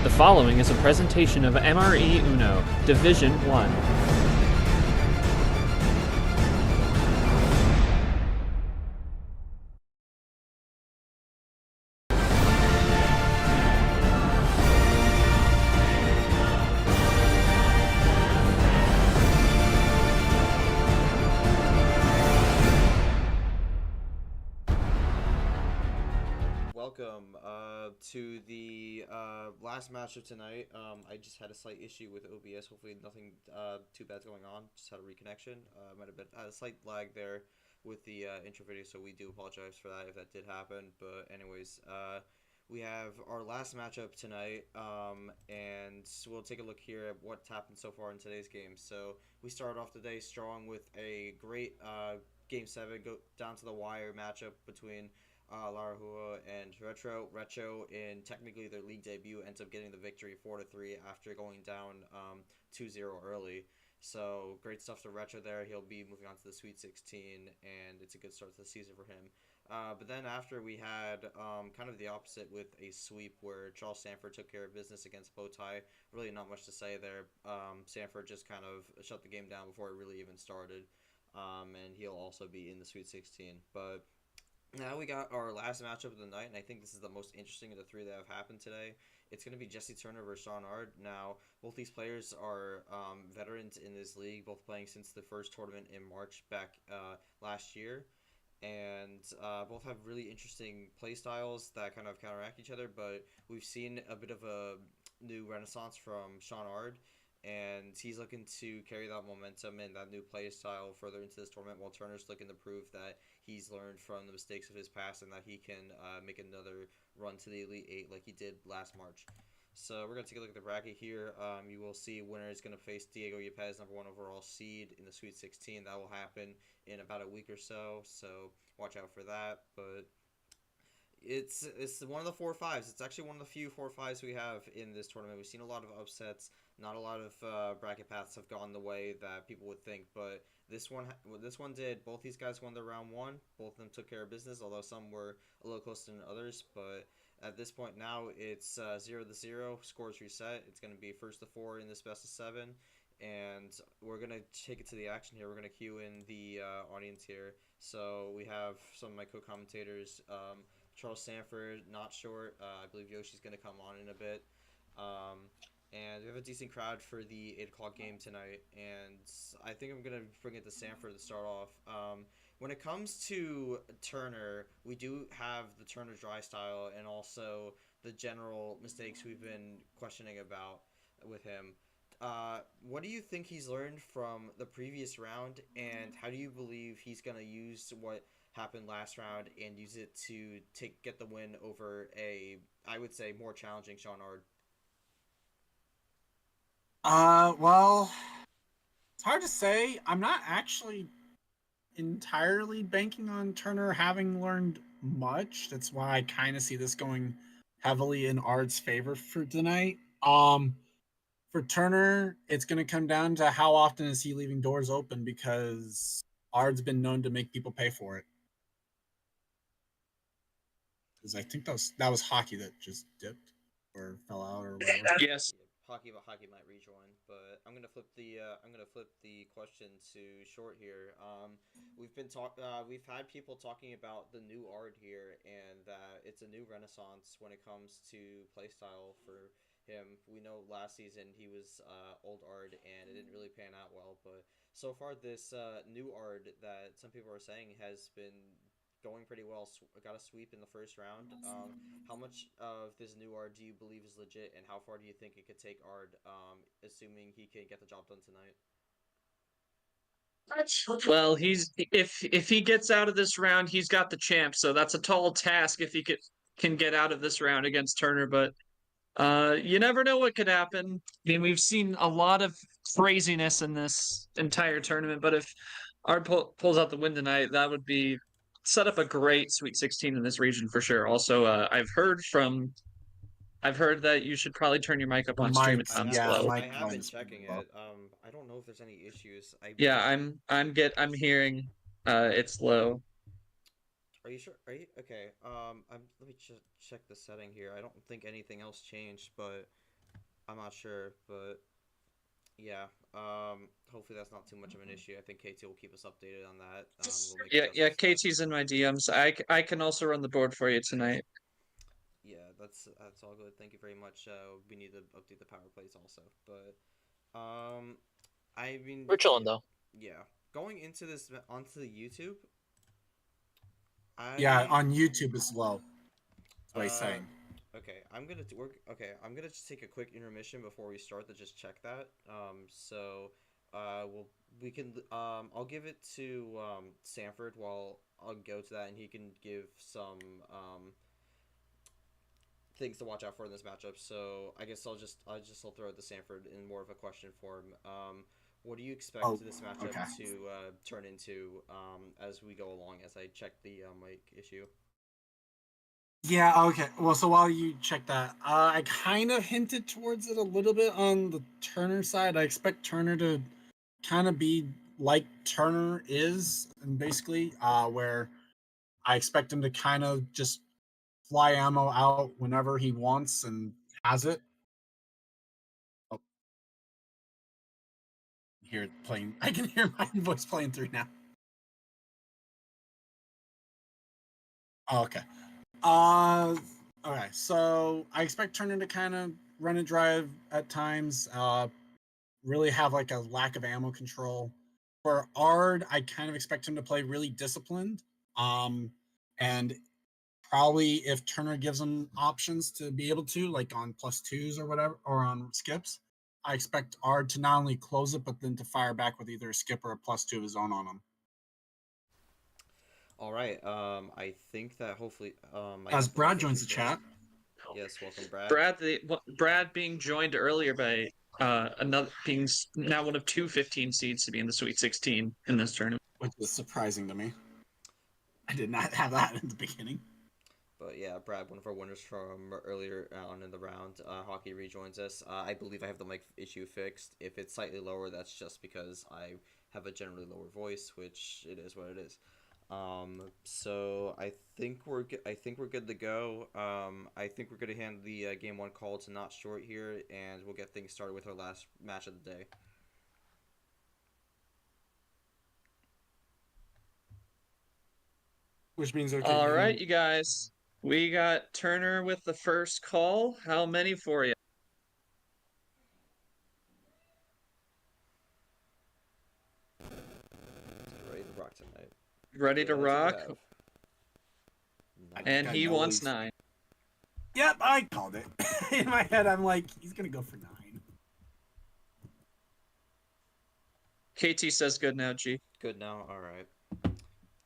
The following is a presentation of MRE UNO, Division 1. Welcome to the last match of tonight. I just had a slight issue with OBS. Hopefully nothing too bad's going on. Just had a reconnection. Might have been a slight lag there with the intro video, so we do apologize for that if that did happen. But anyways, we have our last matchup tonight, and we'll take a look here at what's happened so far in today's game. So we started off the day strong with a great Game 7, go down to the wire matchup between Larahua and Retro. Retro, in technically their league debut, ends up getting the victory 4-3 after going down 2-0 early. So great stuff to Retro there. He'll be moving on to the Sweet 16, and it's a good start to the season for him. But then after we had kind of the opposite with a sweep where Charles Sanford took care of business against Bowtie. Really not much to say there. Sanford just kind of shut the game down before it really even started. And he'll also be in the Sweet 16. But now we got our last matchup of the night, and I think this is the most interesting of the three that have happened today. It's going to be Jesse Turner versus Sean Ard. Now, both these players are veterans in this league, both playing since the first tournament in March back last year. And both have really interesting play styles that kind of counteract each other, but we've seen a bit of a new renaissance from Sean Ard, and he's looking to carry that momentum and that new play style further into this tournament, while Turner's looking to prove that he's learned from the mistakes of his past and that he can make another run to the Elite Eight like he did last March. So we're going to take a look at the bracket here. You will see winner is going to face Diego Yepes, number 1 overall seed in the Sweet 16. That will happen in about a week or so watch out for that. But it's one of the 4-5s. It's actually one of the few 4-5s we have in this tournament. We've seen a lot of upsets. Not a lot of bracket paths have gone the way that people would think, but this one did. Both these guys won their round 1. Both of them took care of business, although some were a little closer than others. But at this point now, it's 0-0. Scores reset. It's going to be first to 4 in this best of 7. And we're going to take it to the action here. We're going to cue in the audience here. So we have some of my co-commentators. Charles Sanford, not short. I believe Yoshi's going to come on in a bit. And we have a decent crowd for the 8 o'clock game tonight. And I think I'm going to bring it to Sanford to start off. When it comes to Turner, we do have the Turner dry style and also the general mistakes we've been questioning about with him. What do you think he's learned from the previous round, and how do you believe he's going to use what happened last round and use it to get the win over a, I would say, more challenging Sean Ard? Well, it's hard to say. I'm not actually entirely banking on Turner having learned much. That's why I kind of see this going heavily in Ard's favor for tonight. For Turner, it's going to come down to how often is he leaving doors open, because Ard's been known to make people pay for it. Because I think that was hockey that just dipped or fell out or whatever. Yes. Hockey might rejoin, but I'm gonna flip the question to short here. We've had people talking about the new Ard here, and that it's a new renaissance when it comes to playstyle for him. We know last season he was old Ard, and it didn't really pan out well. But so far, this new Ard that some people are saying has been going pretty well. Got a sweep in the first round. How much of this new Ard do you believe is legit, and how far do you think it could take Ard, assuming he can get the job done tonight? Well, if he gets out of this round, he's got the champ. So that's a tall task if he can get out of this round against Turner. But you never know what could happen. I mean, we've seen a lot of craziness in this entire tournament. But if Ard pulls out the win tonight, that would be set up a great Sweet 16 in this region for sure. Also, I've heard that you should probably turn your mic up on stream. It sounds low. I have been checking it. I don't know if there's any issues. Yeah, I'm hearing it's low. Are you sure? Are you okay? Let me check the setting here. I don't think anything else changed, but I'm not sure, but yeah. Hopefully that's not too much of an issue. I think KT will keep us updated on that. We'll make Yeah, adjustments to that. KT's in my DMs. I can also run the board for you tonight. Yeah, that's all good. Thank you very much. We need to update the power plays also, but I mean, We're chilling though. yeah. Going into this onto the YouTube, Yeah, I on YouTube as well. That's what he's uh saying. okay. I'm gonna work. Okay, I'm gonna just take a quick intermission before we start to just check that. So we'll we can I'll give it to Sanford while I'll go to that and he can give some things to watch out for in this matchup. So I guess I'll throw it to Sanford in more of a question form. What do you expect Oh, this matchup okay. to turn into as we go along? As I check the mic issue. Yeah, okay. Well, so while you check that, I kind of hinted towards it a little bit on the Turner side. I expect Turner to kind of be like Turner is, and basically, where I expect him to kind of just fly ammo out whenever he wants and has it. Oh, hear it playing. I can hear my voice playing through now. Oh, okay. Uh, okay. So I expect Turner to kind of run and drive at times. Really have like a lack of ammo control. For Ard, I kind of expect him to play really disciplined. And probably if Turner gives him options to be able to, like on +2s or whatever, or on skips, I expect Ard to not only close it, but then to fire back with either a skip or a +2 of his own on him. All right. I think that hopefully I As got the mic Brad joins issue the fixed. chat, Yes, welcome, Brad. Brad being joined earlier by another being now one of two 15 seeds to be in the Sweet 16 in this tournament. which is surprising to me. I did not have that in the beginning. But yeah, Brad, one of our winners from earlier on in the round, Hockey rejoins us. I believe I have the mic issue fixed. If it's slightly lower, that's just because I have a generally lower voice, which it is what it is. So I think we're good to go. I think we're gonna hand the game one call to Not Short here, and we'll get things started with our last match of the day. Which means okay. All right, you guys. We got Turner with the first call. How many for you? Ready to rock tonight. Ready to That's what we rock? have. And I he know wants he's- 9. Yep, I called it. In my head, I'm like, he's gonna go for 9. KT says good now, G. Good now. All right.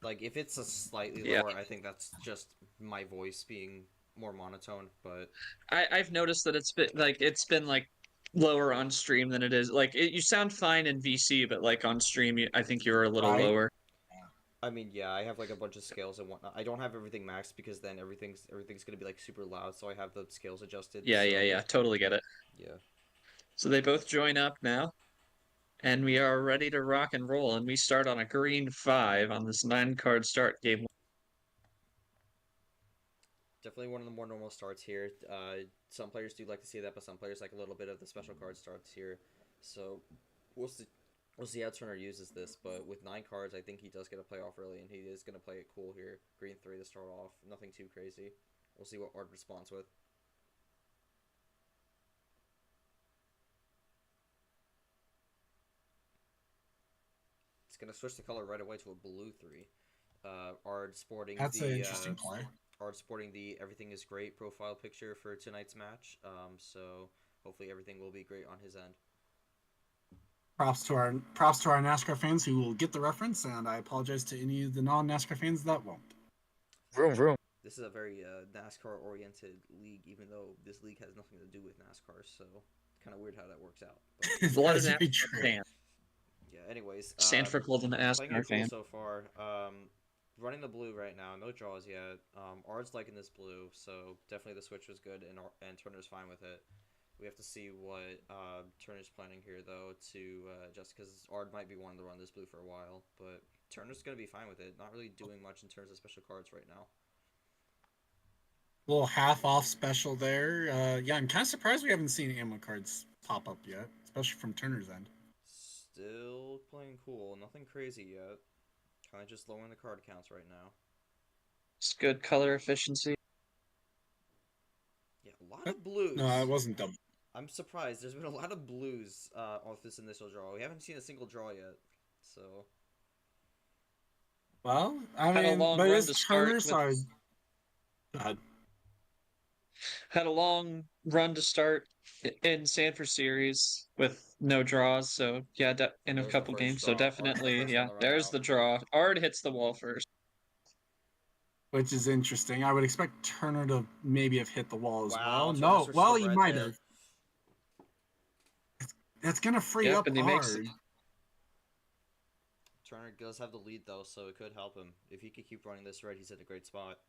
Like if it's a slightly Yeah. lower, I think that's just my voice being more monotone. But I've noticed that it's been lower on stream than it is. You sound fine in VC, but like on stream, I think you're a little Right. lower. I mean, yeah, I have like a bunch of scales and whatnot. I don't have everything maxed because then everything's gonna be like super loud. So I have the scales adjusted. Yeah, so, yeah. Totally get it. Yeah. So they both join up now, and we are ready to rock and roll. And we start on a green 5 on this 9-card start game. Definitely one of the more normal starts here. Some players do like to see that, but some players like a little bit of the special card starts here. So we'll see. We'll see how Turner uses this, but with 9 cards, I think he does get a playoff early, and he is going to play it cool here. Green 3 to start off. Nothing too crazy. We'll see what Ard responds with. It's going to switch the color right away to a blue 3. Ard sporting That's an the interesting play. Ard sporting the everything is great profile picture for tonight's match. So hopefully everything will be great on his end. Props to our NASCAR fans who will get the reference, and I apologize to any of the non-NASCAR fans that won't. Vroom vroom. This is a very NASCAR oriented league, even though this league has nothing to do with NASCAR. So kind of weird how that works out. But, What That's an very NASCAR true. fan. yeah. Anyways, Sanford Golden playing NASCAR it cool fan. so far. Running the blue right now, no draws yet. Ard's liking this blue, so definitely the switch was good, and Turner's fine with it. We have to see what Turner's planning here, though, to just because Ard might be wanting to run this blue for a while, but Turner's going to be fine with it. Not really doing much in terms of special cards right now. little half off special there. Yeah, I'm kind of surprised we haven't seen ammo cards pop up yet, especially from Turner's end. Still playing cool. Nothing crazy yet. Kind of just lowering the card counts right now. It's good color efficiency. Yeah, a lot of blues. No, it wasn't double. I'm surprised. There's been a lot of blues off this initial draw. We haven't seen a single draw yet. So. Well, I Had a mean, long but run it's to start Turner, with so God. had a long run to start in Sanford series with no draws. So yeah, in a There's the couple first games. So draw. Art the definitely, first one yeah, to run there's out. the draw. Ard hits the wall first. Which is interesting. I would expect Turner to maybe have hit the wall as Wow, well. Turner No, switches well, to he reds might here. have. That's gonna free Yep, up and he makes it. Ard. Turner does have the lead though, so it could help him. If he could keep running this red, he's in a great spot.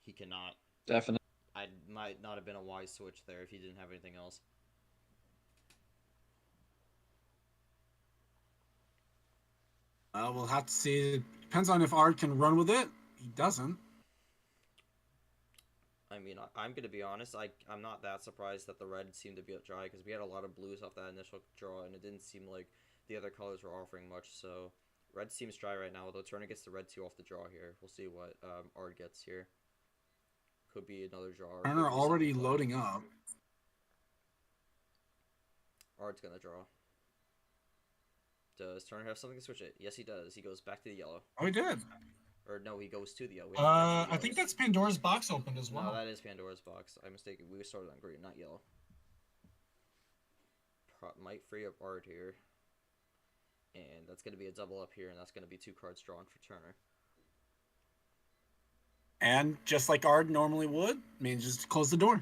He cannot. Definitely. I might not have been a wise switch there if he didn't have anything else. We'll have to see. It depends on if Ard can run with it. He doesn't. I mean, I'm going to be honest. I'm not that surprised that the red seemed to be up dry because we had a lot of blues off that initial draw, and it didn't seem like the other colors were offering much. So, red seems dry right now, although Turner gets the red 2 off the draw here. We'll see what Ard gets here. Could be another draw. Or Turner could be already something loading up. Ard's going to draw. Does Turner have something to switch it? Yes, he does. He goes back to the yellow. Oh, he did. Or no, he goes to the yellow. We have to cancel the I think yellows. that's Pandora's box opened as well. No, that is Pandora's box. I'm mistaken. We started on green, not yellow. Might free up Ard here. And that's going to be a double up here, and that's going to be 2 cards drawn for Turner. And just like Ard normally would, manages to close the door.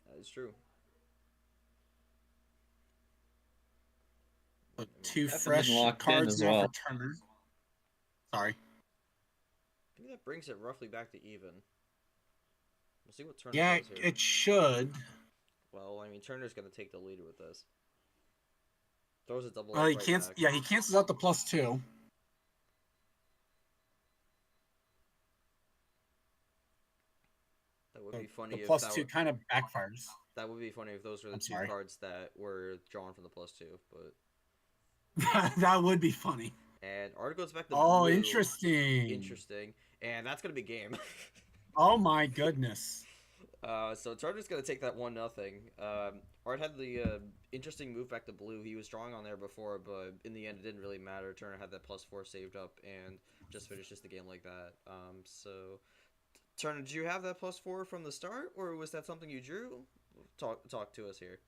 That is true. So 2 Definitely fresh locked in cards as now well. for Turner. Sorry. I think that brings it roughly back to even. We'll see what Turner Yeah, does here. it should. Well, I mean, Turner's going to take the lead with this. Throws a double Well, up he right can't. back. Yeah, he cancels out the +2. That would be funny The if +2 kind of backfires. that would be funny if those were the I'm 2 sorry. cards that were drawn from the +2, but... That would be funny. And Ard goes back to Oh, blue. interesting. Interesting. And that's going to be game. Oh my goodness. So Turner's going to take that 1-0. Ard had the interesting move back to blue. He was drawing on there before, but in the end, it didn't really matter. Turner had that +4 saved up and just finishes the game like that. So, Turner, did you have that +4 from the start, or was that something you drew? Talk to us here.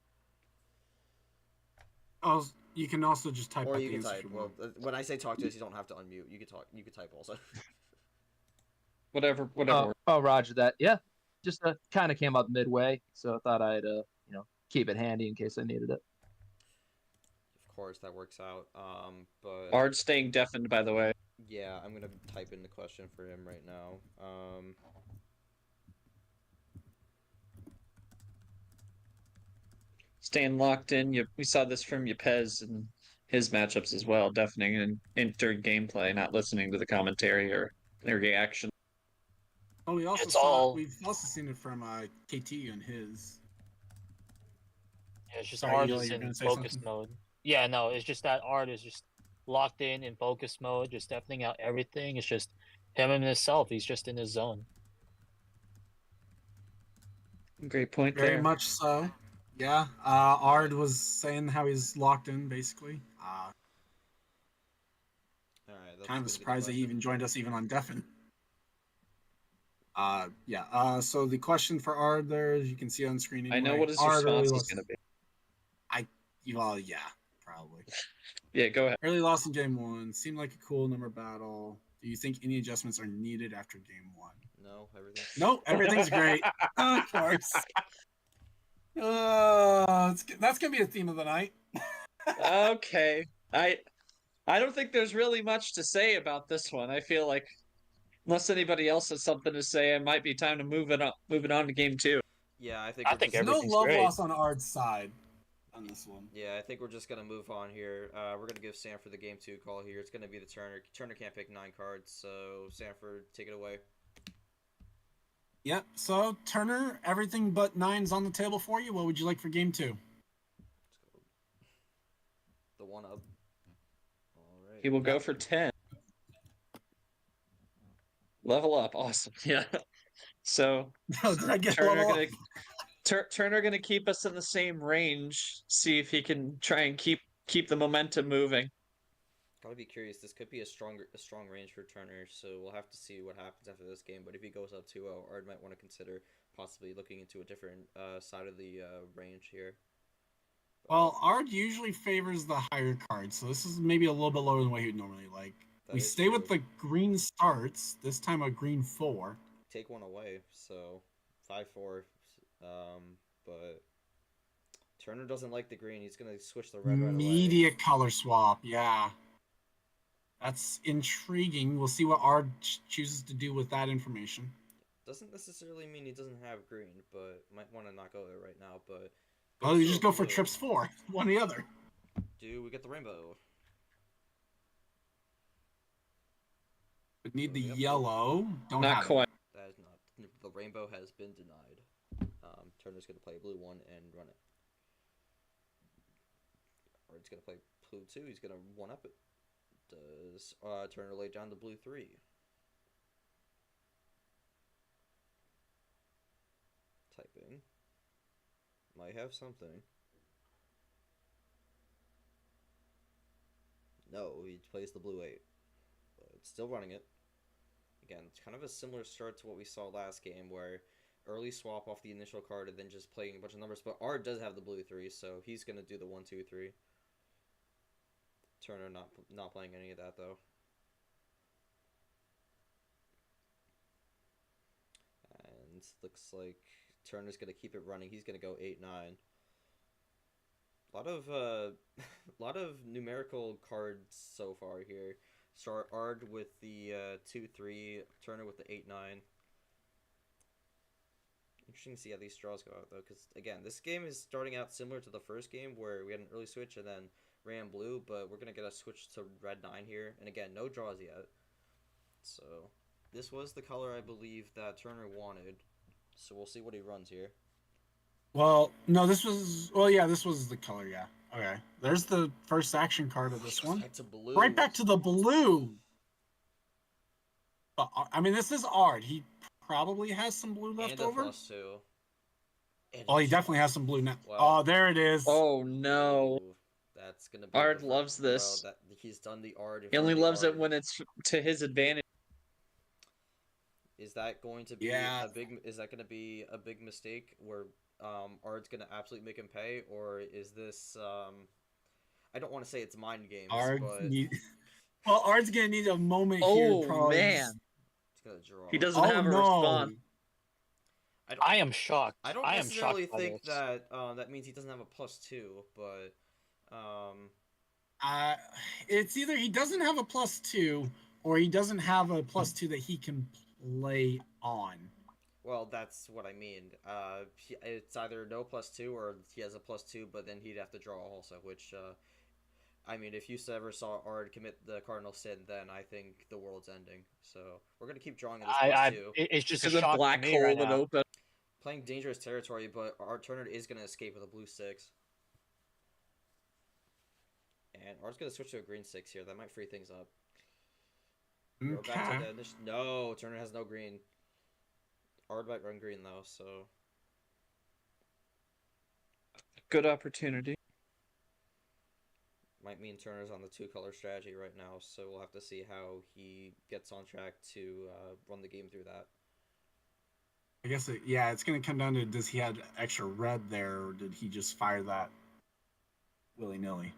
Oh, you can also just type Or out you the can answer type. if you Well, want. when I say talk to us, you don't have to unmute. You can talk. You can type also. Whatever. Oh, Roger that. Yeah, just kind of came up midway, so I thought I'd keep it handy in case I needed it. Of course, that works out. But Ard staying deafened, by the way. yeah, I'm gonna type in the question for him right now. Staying locked in. We saw this from Yepes and his matchups as well, deafening and during gameplay, not listening to the commentary or their reaction. Oh, we also It's saw. all- We've also seen it from KT and his. Yeah, it's just Sorry, Ard Eli, is you're in gonna say focus something? mode. Yeah, no, it's just that Ard is just locked in focus mode, just deafening out everything. It's just him and himself. He's just in his zone. Great point Very there. much so. Yeah. Ard was saying how he's locked in, basically. All right. That's Kind gonna of be the surprised that he question. even joined us even on Deafin. Yeah. So the question for Ard there, as you can see on screen. Anyway, I know what his Ard response early is going to be. Well, yeah, probably. Yeah, go ahead. Early loss in game 1 seemed like a cool number battle. Do you think any adjustments are needed after game 1? No, everything. Nope, everything's great. Of course. That's gonna be a theme of the night. Okay. I don't think there's really much to say about this one. I feel like unless anybody else has something to say, it might be time to moving on to game 2. Yeah, I think. I we're think just- No everything's love great. loss on Ard's side on this one. Yeah, I think we're just gonna move on here. We're gonna give Sanford the game 2 call here. It's gonna be the Turner. Turner can't pick 9 cards, so Sanford, take it away. Yep. So Turner, everything but nines on the table for you. What would you like for game 2? Let's go. The one up. All right. He will go Yep. for 10. Level up. Awesome. Yeah. So Oh, did I get Turner level up? gonna Turner gonna keep us in the same range. See if he can try and keep the momentum moving. Gotta be curious. This could be a strong range for Turner, so we'll have to see what happens after this game. But if he goes up 2-0, Ard might want to consider possibly looking into a different side of the range here. Well, Ard usually favors the higher cards, so this is maybe a little bit lower than what he would normally like. That We is stay with true. the green starts, this time a green 4. Take one away, so 5-4. But Turner doesn't like the green. He's gonna switch the red right away. Immediate color swap, yeah. That's intriguing. We'll see what Ard chooses to do with that information. Doesn't necessarily mean he doesn't have green, but might want to not go there right now. But Oh, goes you to just a go for blue. trips 4, one or the other. Do we get the rainbow? But need the Yep. yellow. Don't Not have quite. it. That is not. The rainbow has been denied. Turner's gonna play blue 1 and run it. Or he's gonna play blue 2. He's gonna 1-up it. Does Turner lay down the blue 3? Typing. Might have something. No, he plays the blue 8. But still running it. Again, it's kind of a similar start to what we saw last game, where early swap off the initial card and then just playing a bunch of numbers. But Ard does have the blue 3, so he's gonna do the 1, 2, 3. Turner not playing any of that though. And looks like Turner's gonna keep it running. He's gonna go 8, 9. A lot of lot of numerical cards so far here. Start Ard with the 2, 3. Turner with the 8, 9. Interesting to see how these draws go out though, because again, this game is starting out similar to the first game where we had an early switch and then ran blue, but we're gonna get a switch to red 9 here, and again, no draws yet. So this was the color I believe that Turner wanted. So we'll see what he runs here. Well, no, this was. Well, yeah, this was the color, yeah. Okay. There's the first action card of this one. Back to blue. Right back to the blue. But, I mean, this is Ard. He probably has some blue left And a over. +2. And Oh, he a definitely shot. has some blue now. Well, Oh, there it is. Oh no. Ooh, that's gonna be Ard loves this. Well, that he's done the Ard. He only loves it when it's to his advantage. Is that going to be Yeah. a big? Is that going to be a big mistake where Ard's going to absolutely make him pay, or is this? I don't want to say it's mind games, Ard but well, Ard's gonna need a moment here. Oh Probably. man. it's gonna draw. He doesn't Oh have a response. no. I am shocked. I don't I am necessarily shocked by think this. that that means he doesn't have a +2, but It's either he doesn't have a +2 or he doesn't have a +2 that he can play on. well, that's what I mean. It's either no +2 or he has a +2, but then he'd have to draw also, which. I mean, if you ever saw Ard commit the cardinal sin, then I think the world's ending. So we're gonna keep drawing in this +2. It's just a Because a shock to black me hole right would now. open. Playing dangerous territory, but Ard Turner is gonna escape with a blue 6. And Ard's gonna switch to a green 6 here. That might free things up. Go back to Okay. the initial. No, Turner has no green. Ard might run green though, so Good opportunity. might mean Turner's on the 2-color strategy right now. So we'll have to see how he gets on track to run the game through that. I guess it's gonna come down to does he have extra red there or did he just fire that willy nilly?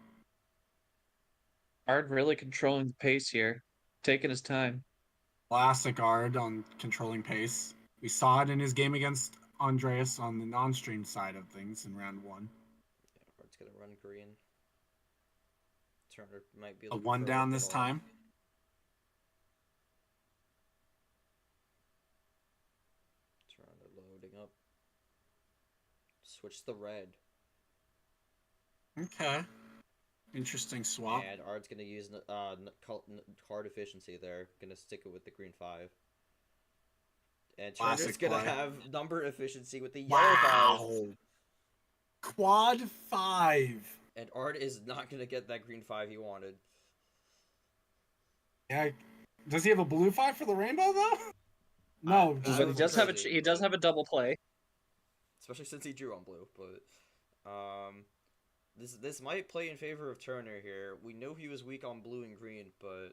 Ard really controlling the pace here. Taking his time. Classic Ard on controlling pace. We saw it in his game against Andreas on the non-stream side of things in round 1. Yeah, Ard's gonna run green. Turner might be A looking 1 for down a this bit off. time. Turner loading up. Switch the red. Okay. Interesting swap. And Ard's gonna use card efficiency there. Gonna stick it with the green 5. And Turner's Classic gonna play. have number efficiency with the yellow 5. Wow. Quad 5. And Ard is not gonna get that green 5 he wanted. Yeah. Does he have a blue 5 for the rainbow though? No, I just But would he be does have a crazy, he does but- have a double play. Especially since he drew on blue, but this might play in favor of Turner here. We know he was weak on blue and green, but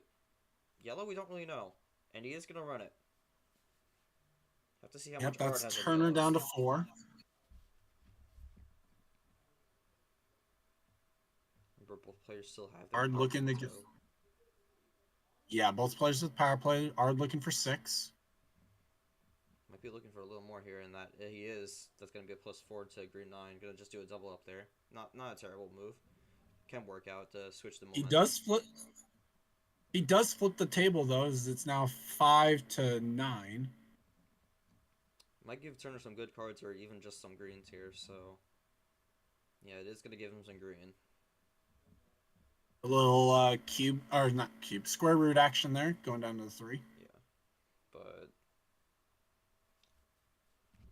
yellow we don't really know. And he is gonna run it. Have to see how Yep, much Ard that's has on Turner yellows. down to 4. Remember, both players still have their Ard power looking to play, get. so- Yeah, both players with power play. Ard looking for 6. Might be looking for a little more here, and that he is. That's gonna be a +4 to green 9. Gonna just do a double up there. Not a terrible move. Can work out to switch the He momentum. does flip. He does flip the table though, as it's now 5 to 9. Might give Turner some good cards, or even just some greens here. So yeah, it is gonna give him some green. A little cube, or not cube, square root action there, going down to the 3. Yeah, but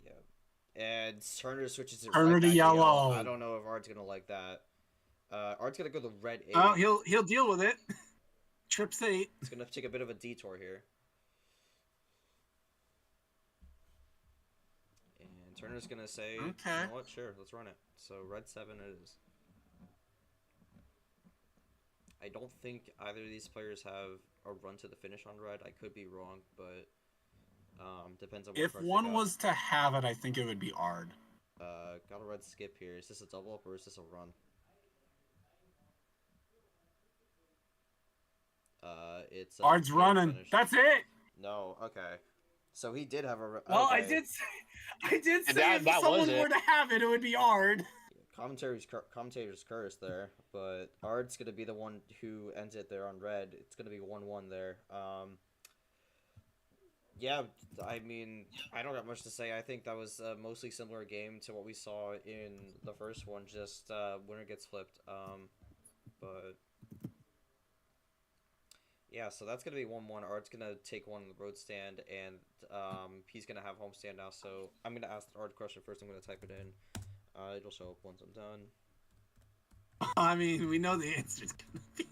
yeah, and Turner switches it Turner right to back yellow. I don't know if Ard's gonna like that. Ard's gonna go the red 8. Oh, he'll deal with it. Trips 8. It's gonna take a bit of a detour here. And Turner's gonna say, Okay. you know what, sure, let's run it. So red 7 it is. I don't think either of these players have a run to the finish on red. I could be wrong, but depends on what If cards they one got. was to have it, I think it would be Ard. Got a red skip here. Is this a double up or is this a run? It's Ard's game running. finish. That's it. No, okay. So he did have a. Well, okay. I did say That- if that someone was it. were to have it, it would be Ard. Commentator's curse there, but Ard's gonna be the one who ends it there on red. It's gonna be 1-1 there. Yeah, I mean, I don't got much to say. I think that was a mostly similar game to what we saw in the first one. Just winner gets flipped. But yeah, so that's gonna be 1-1. Ard's gonna take one in the road stand, and he's gonna have home stand now. So I'm gonna ask the Ard question first. I'm gonna type it in. It'll show up once I'm done. I mean, we know the answer's gonna be.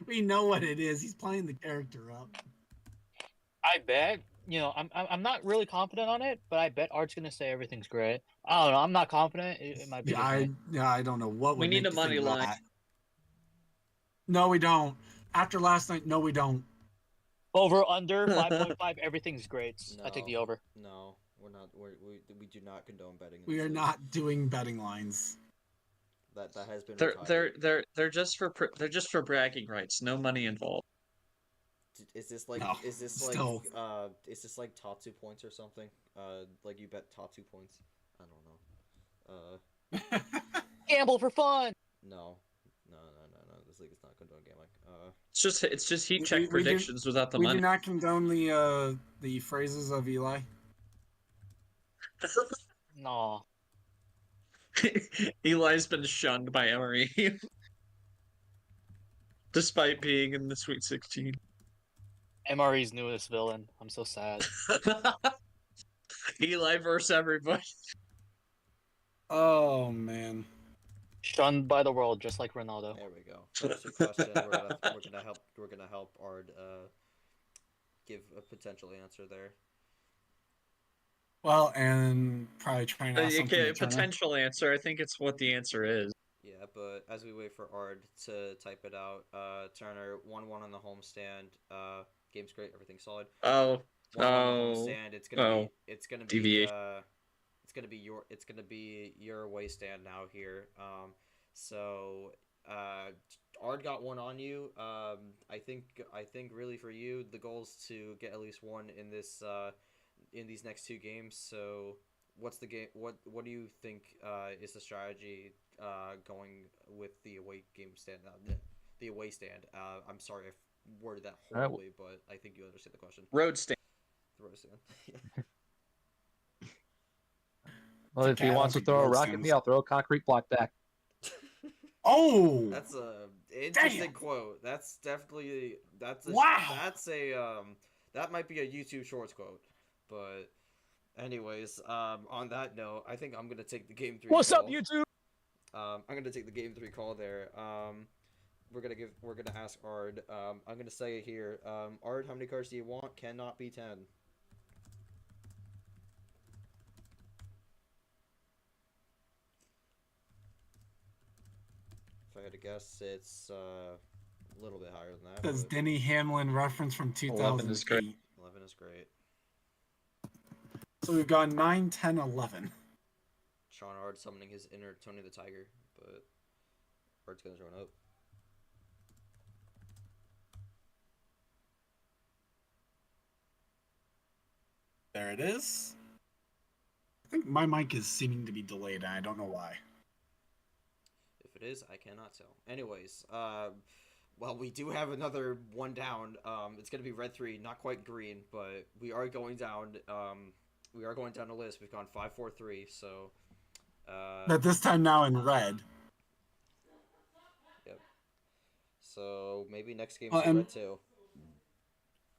We know what it is. He's playing the character up. I bet. I'm not really confident on it, but I bet Art's gonna say everything's great. I don't know. I'm not confident. It might be. Yeah, I don't know what We would need make a you think money of line. that. No, we don't. After last night, no, we don't. Over under 5.5. Everything's great. I take No. the over. No, we're not. We do not condone betting. in We this are league. not doing betting lines. That has been. They're retired. they're just for bragging rights. No money involved. Is this like No, is this still. like is this like top 2 points or something? Like you bet top 2 points? I don't know. Gamble for fun. No. This league is not condone gambling. It's just heat We- check we do- predictions without the we money. do not condone the phrases of Eli. No. Eli's been shunned by MRE, despite being in the Sweet 16. MRE's newest villain. I'm so sad. Eli versus everybody. Oh man. Shunned by the world, just like Ronaldo. There we go. That's your question. We're gonna help Ard give a potential answer there. Well, and probably trying to ask something Okay, to Turner. potential answer. I think it's what the answer is. Yeah, but as we wait for Ard to type it out, Turner 1-1 on the homestand. Game's great, everything's solid. Oh, 1-1 on the homestand. It's gonna be deviation. it's gonna be your away stand now here. So Ard got one on you. I think really for you the goal is to get at least one in this in these next 2 games. So what's the game? What do you think is the strategy going with the away game stand? The away stand. I'm sorry I worded that horribly, but I think you understand the question. Road stand. The road stand. Well, if he cat, wants to that's a throw a gross rock at sense. me, I'll throw a concrete block back. Oh, That's a interesting Damn. quote. That's definitely Wow. That's a that might be a YouTube Shorts quote, but Anyways, on that note, I think I'm gonna take the game 3 What's call. up, YouTube? I'm gonna take the game 3 call there. We're gonna ask Ard. I'm gonna say it here. Ard, how many cards do you want? Cannot be 10. If I had to guess, it's a little bit higher than that. That's But Denny Hamlin reference from 11 is great. 2008. 11 is great. So we've gone 9, 10, 11. Sean Ard summoning his inner Tony the Tiger, but Ard's gonna run up. There it is. I think my mic is seeming to be delayed, and I don't know why. If it is, I cannot tell. Anyways, well, we do have another one down. It's gonna be red 3, not quite green, but we are going down. We are going down the list. We've gone 5, 4, 3. So, But this time now in red. yep. So maybe next game Well, is and- red 2.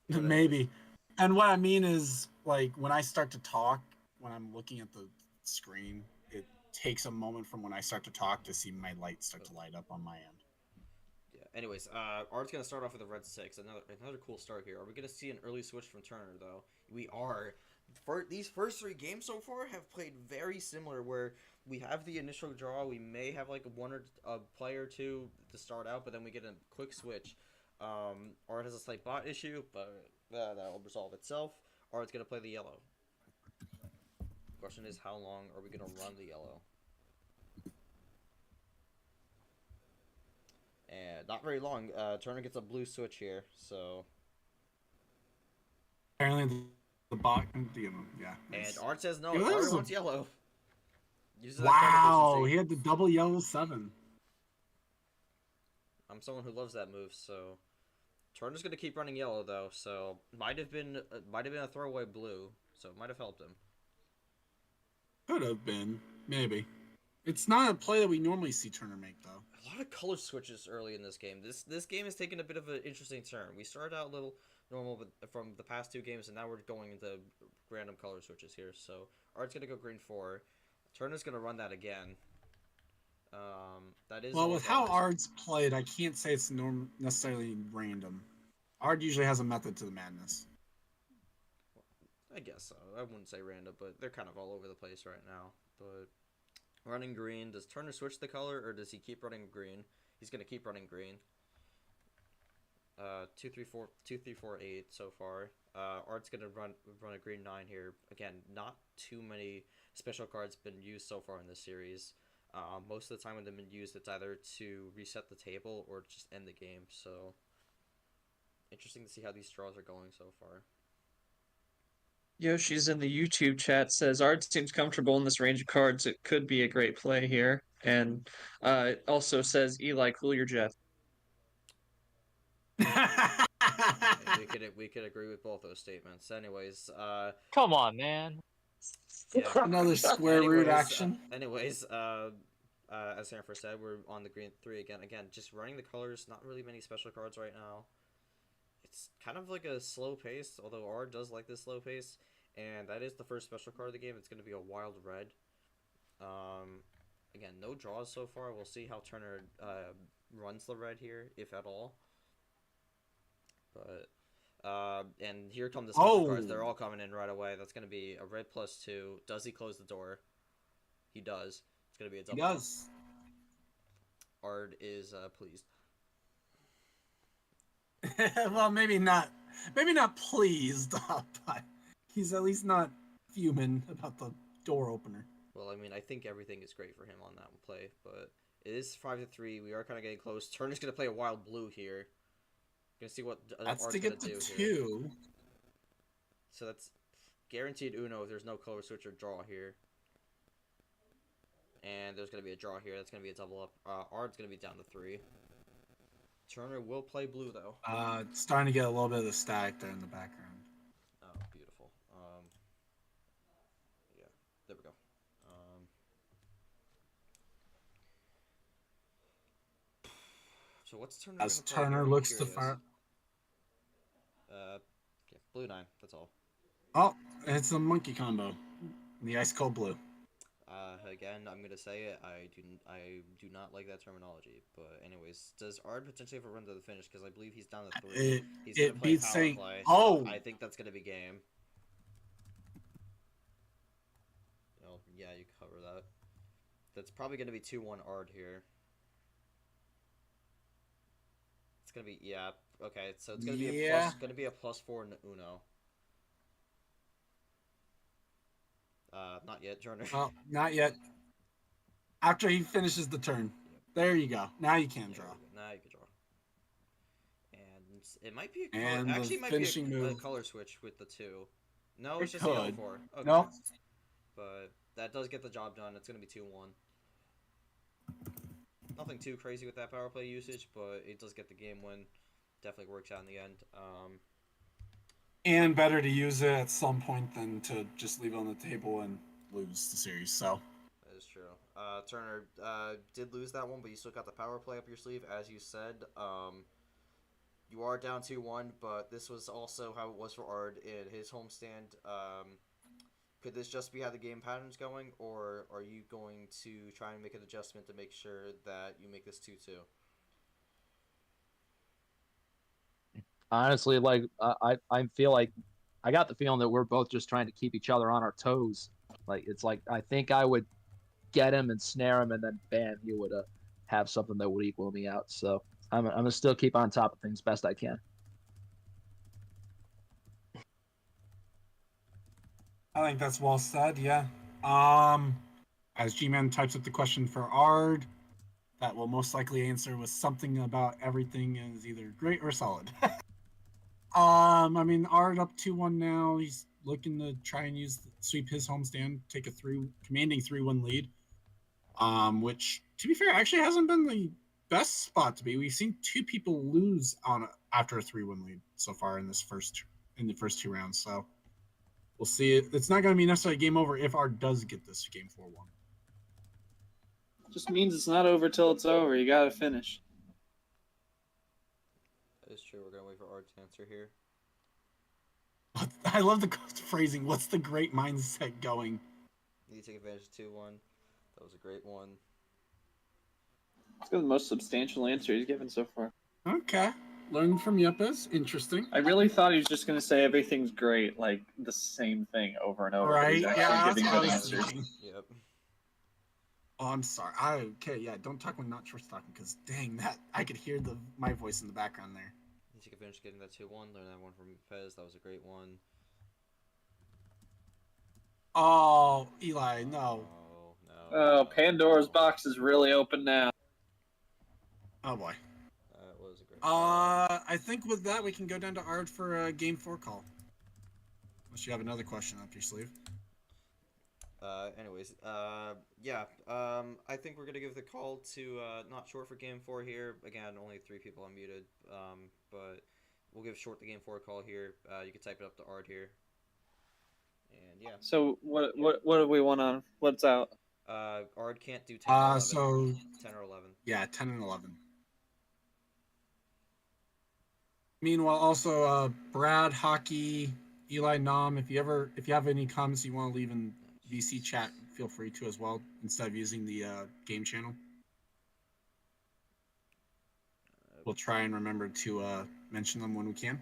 But Maybe. And what I mean is, like, when I start to talk, when I'm looking at the screen, it takes a moment from when I start to talk to see my lights start to light up on my end. Yeah. Anyways, Art's gonna start off with a red 6. Another cool start here. Are we gonna see an early switch from Turner though? We are. These first 3 games so far have played very similar, where we have the initial draw. We may have like one or a play or two to start out, but then we get a quick switch. Art has a slight bot issue, but that'll resolve itself. Art's gonna play the yellow. Question is, how long are we gonna run the yellow? And not very long. Turner gets a blue switch here, so. Apparently, the bot can yeah. And nice. Art says no. Yeah, that Art was a- wants yellow. Uses that card Wow, efficiency. he had the double yellow 7. I'm someone who loves that move, so. Turner's gonna keep running yellow though, so might have been a throwaway blue, so it might have helped him. Could have been, maybe. It's not a play that we normally see Turner make, though. A lot of color switches early in this game. This game has taken a bit of an interesting turn. We started out a little normal from the past 2 games, and now we're going into random color switches here. So Art's gonna go green 4. Turner's gonna run that again. That is Well, all with how colors. Ard's played, I can't say it's necessarily random. Ard usually has a method to the madness. I guess so. I wouldn't say random, but they're kind of all over the place right now. But running green, does Turner switch the color, or does he keep running green? He's gonna keep running green. 2, 3, 4, 2, 3, 4, 8 so far. Art's gonna run a green 9 here. Again, not too many special cards been used so far in this series. Most of the time when they've been used, it's either to reset the table or just end the game. So interesting to see how these draws are going so far. Yoshi's in the YouTube chat says Ard seems comfortable in this range of cards. It could be a great play here. And it also says Eli, cool your jet. And we could agree with both those statements. Anyways, Come on, man. yeah. Another square root action. Anyways, as Sanford said, we're on the green 3 again. Again, just running the colors. Not really many special cards right now. It's kind of like a slow pace, although R does like this slow pace. And that is the first special card of the game. It's going to be a wild red. Again, no draws so far. We'll see how Turner runs the red here, if at all. But and here come the special cards. They're all coming in right away. That's going to be a red +2. Does he close the door? He does. It's going to be a double. He does. Ard is pleased. Well, maybe not pleased, but he's at least not fuming about the door opener. Well, I mean, I think everything is great for him on that play, but it is 5 to 3. We are kind of getting close. Turner's going to play a wild blue here. Gonna see what That's Art's to get gonna to do 2. here. So that's guaranteed Uno if there's no color switch or draw here. And there's gonna be a draw here. That's gonna be a double up. Art's gonna be down to 3. Turner will play blue though. It's starting to get a little bit of the static there in the background. Oh, beautiful. Yeah, there we go. So what's Turner? As gonna play Turner here? I'm looks to curious. fire. Yeah, blue 9. That's all. Oh, it's a monkey combo. in the ice cold blue. Again, I'm gonna say it. I do not like that terminology. But anyways, does Ard potentially have a run to the finish? Because I believe he's down to 3. He's gonna It play beats power saying, play. So oh, I think that's gonna be game. Yeah, you cover that. That's probably gonna be 2-1 Ard here. It's gonna be okay. So it's gonna be yeah. a +4 in Uno. Not yet, Turner. Well, not yet. After he finishes the turn. Yep. There you go. Now you can draw. Now you can draw. And it might be a color. And Actually, the it might finishing be a move. color switch with the 2. No, It it's just the could. L4. Okay. Nope. But that does get the job done. It's gonna be 2-1. Nothing too crazy with that power play usage, but it does get the game win. Definitely works out in the end. And better to use it at some point than to just leave it on the table and lose the series. So That is true. Turner did lose that one, but you still got the power play up your sleeve, as you said. You are down 2-1, but this was also how it was for Ard in his homestand. Could this just be how the game pattern's going, or are you going to try and make an adjustment to make sure that you make this 2-2? Honestly, like I feel like I got the feeling that we're both just trying to keep each other on our toes. Like it's like I think I would get him and snare him, and then bam, you would have something that would equal me out. So I'm gonna still keep on top of things best I can. I think that's well said. Yeah. As G-Man types up the question for Ard, that will most likely answer with something about everything is either great or solid. I mean, Ard up 2-1 now. He's looking to try and sweep his homestand, take a commanding 3-1 lead. Which, to be fair, actually hasn't been the best spot to be. We've seen 2 people lose after a 3-1 lead so far in the first 2 rounds. So we'll see. It's not going to be necessarily game over if Ard does get this game 4-1. Just means it's not over till it's over. You gotta finish. That is true. We're going to wait for Ard to answer here. I love the phrasing. What's the great mindset going? Need to take advantage of 2-1. That was a great one. It's got the most substantial answer he's given so far. Okay. Learn from Yuppas. Interesting. I really thought he was just gonna say everything's great, like the same thing over and over. But Right? he's actually Yeah, that's giving what I good was answers. thinking. Yep. Oh, I'm sorry. Okay, yeah. Don't talk when not short talking, because dang, that I could hear my voice in the background there. Need to take advantage of getting that 2-1. Learn that one from Fez. That was a great one. Oh, Eli, no. Oh, no. Oh, Pandora's box is really open now. Oh boy. That was a great I think with that we can go down to Ard for a game 4 call. Unless you have another question up your sleeve. Anyways, yeah, I think we're gonna give the call to, not Short for game 4 here. Again, only 3 people unmuted, but we'll give Short the game 4 call here. You can type it up to Ard here. And yeah. So what do we want on? What's out? Ard can't do 10 or 11. So 10 or 11. yeah, 10 and 11. Meanwhile, also Brad, Hockey, Eli, Nom, if you have any comments you want to leave in VC chat, feel free to as well, instead of using the game channel. We'll try and remember to mention them when we can.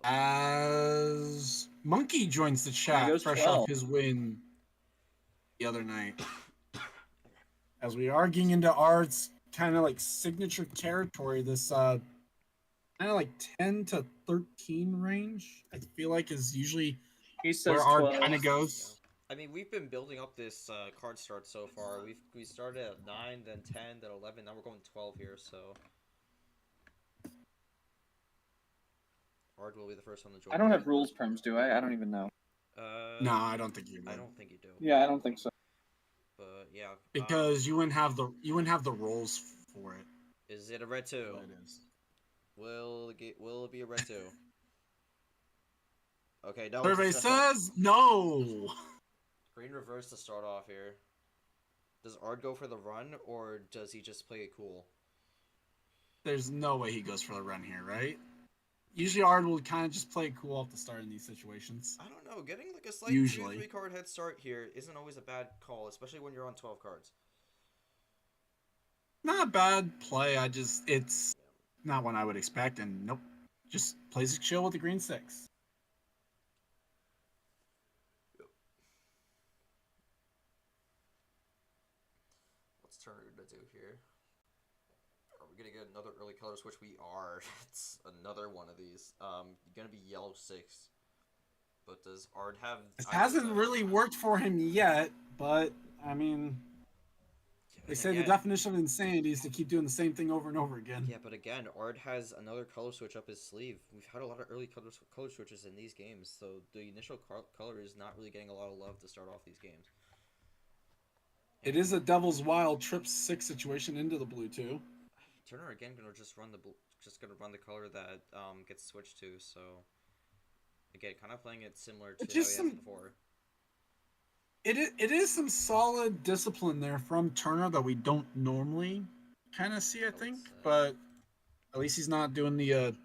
As Monkey joins the chat, fresh 12. off his win the other night. As we are getting into Ard's kind of like signature territory, this kind of like 10 to 13 range, I feel like is usually He says where Ard 12. kind of goes. Yeah. I mean, we've been building up this card start so far. We started at 9, then 10, then 11. Now we're going 12 here, so Ard will be the first one to join. I don't have rules perms, do I? I don't even know. No, I don't think you would. I don't think you do. Yeah, I don't think so. But yeah. Because you wouldn't have the rolls for it. Is it a red 2? But it is. Will it be a red 2? Okay, no. Survey says no. Green reverse to start off here. Does Ard go for the run, or does he just play it cool? there's no way he goes for the run here, right? Usually Ard will kind of just play it cool off the start in these situations. I don't know. Getting like a slight Usually. 2-3 card head start here isn't always a bad call, especially when you're on 12 cards. Not a bad play. It's not one I would expect, and nope. Just plays it chill with the green 6. What's Turner gonna do here? Are we gonna get another early color switch? We are. It's another one of these. Gonna be yellow 6. But does Ard have? It hasn't really worked for him yet, but I mean, they say the definition of insanity is to keep doing the same thing over and over again. Yeah, but again, Ard has another color switch up his sleeve. We've had a lot of early color switches in these games, so the initial color is not really getting a lot of love to start off these games. It is a Devil's Wild trip 6 situation into the blue too. Turner again gonna just run the color that gets switched to. So again, kind of playing it similar to how he has before. It is some solid discipline there from Turner that we don't normally kind of see, I think. But at least he's not doing the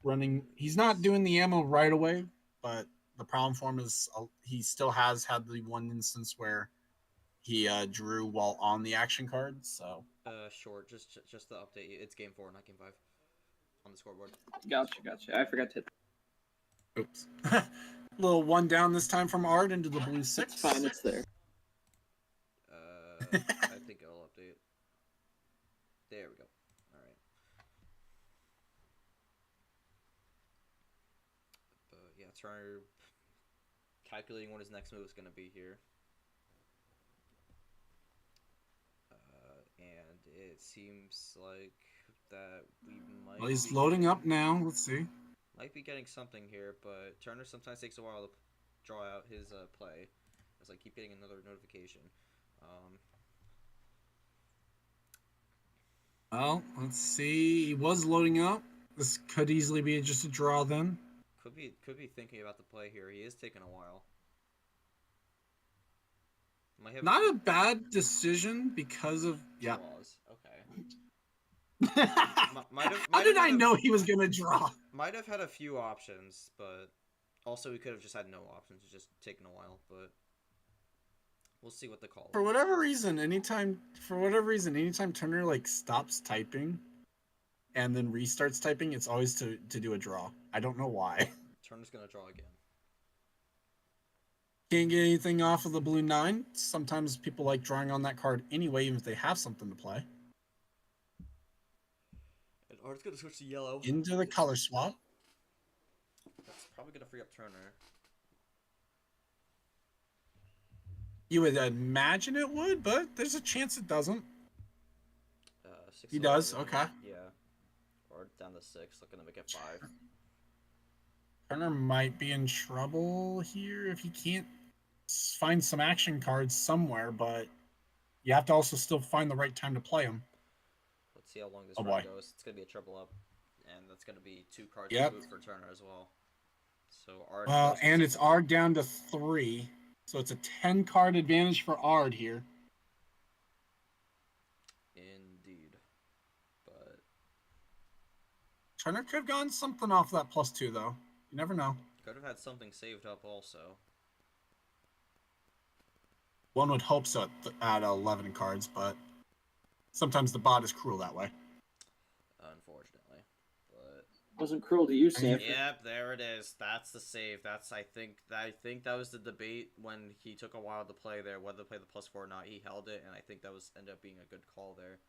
running. He's not doing the ammo right away. But the problem for him is he still has had the one instance where he drew while on the action card. So short. Just to update you, it's game 4, not game 5, on the scoreboard. Gotcha. I forgot to. Oops. Little one down this time from Ard into the blue 6. It's fine, it's there. I think I'll update. There we go. Alright. But yeah, Turner calculating what his next move is going to be here. And it seems like that we might. Well, he's loading up now. Let's see. Might be getting something here, but Turner sometimes takes a while to draw out his play, as I keep getting another notification. Well, let's see. He was loading up. This could easily be just a draw then. Could be thinking about the play here. He is taking a while. Not a bad decision because of draws. Okay. How did I know he was gonna draw? Might have had a few options, but also we could have just had no options. It's just taken a while, but we'll see what the call. For whatever reason, anytime Turner like stops typing and then restarts typing, it's always to do a draw. I don't know why. Turner's gonna draw again. Can't get anything off of the blue 9. Sometimes people like drawing on that card anyway, even if they have something to play. And Ard's gonna switch to yellow. Into the color swap. That's probably gonna free up Turner. You would imagine it would, but there's a chance it doesn't. 6 he does, okay. Yeah. Ard down to 6, looking to make it 5. Turner might be in trouble here if he can't find some action cards somewhere, but you have to also still find the right time to play them. Let's see how long this run goes. It's going to be a triple up, and that's going to be 2 cards to boot for Turner as well. So Ard. Well, and it's Ard down to 3, so it's a 10-card advantage for Ard here. Indeed. But Turner could have gotten something off that +2, though. You never know. Could have had something saved up also. One would hope so at 11 cards, but sometimes the bot is cruel that way. Unfortunately. But wasn't cruel to you, Sam. Yep, there it is. That's the save. I think that was the debate when he took a while to play there, whether to play the +4 or not. He held it, and I think that ended up being a good call there.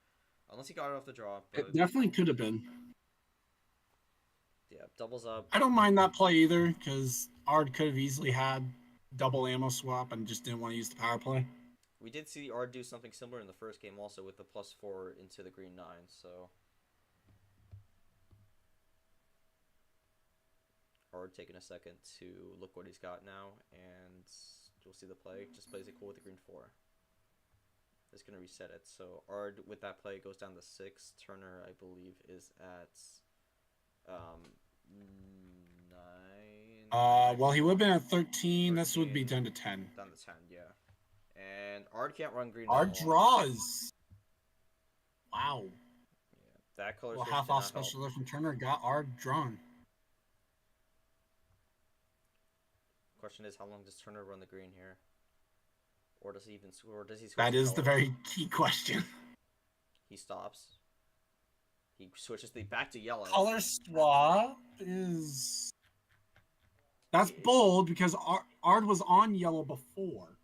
Unless he got it off the draw. But it definitely could have been. Yeah, doubles up. I don't mind that play either, because Ard could have easily had double ammo swap and just didn't want to use the power play. We did see Ard do something similar in the first game also with the +4 into the green 9, so. Ard taking a second to look what he's got now, and you'll see the play. Just plays it cool with the green 4. It's going to reset it. So Ard, with that play, goes down to 6. Turner, I believe, is at 9. Well, he would have been at 13. This would be down to 10. Down to 10, yeah. And Ard can't run green. Ard draws. Wow. That color Well, switch half did off not help. special alert from Turner got Ard drawn. Question is, how long does Turner run the green here? Or does he even switch That is the colors? very key question. He stops. He switches back to yellow. Color swap is... That's bold because Ard was on yellow before.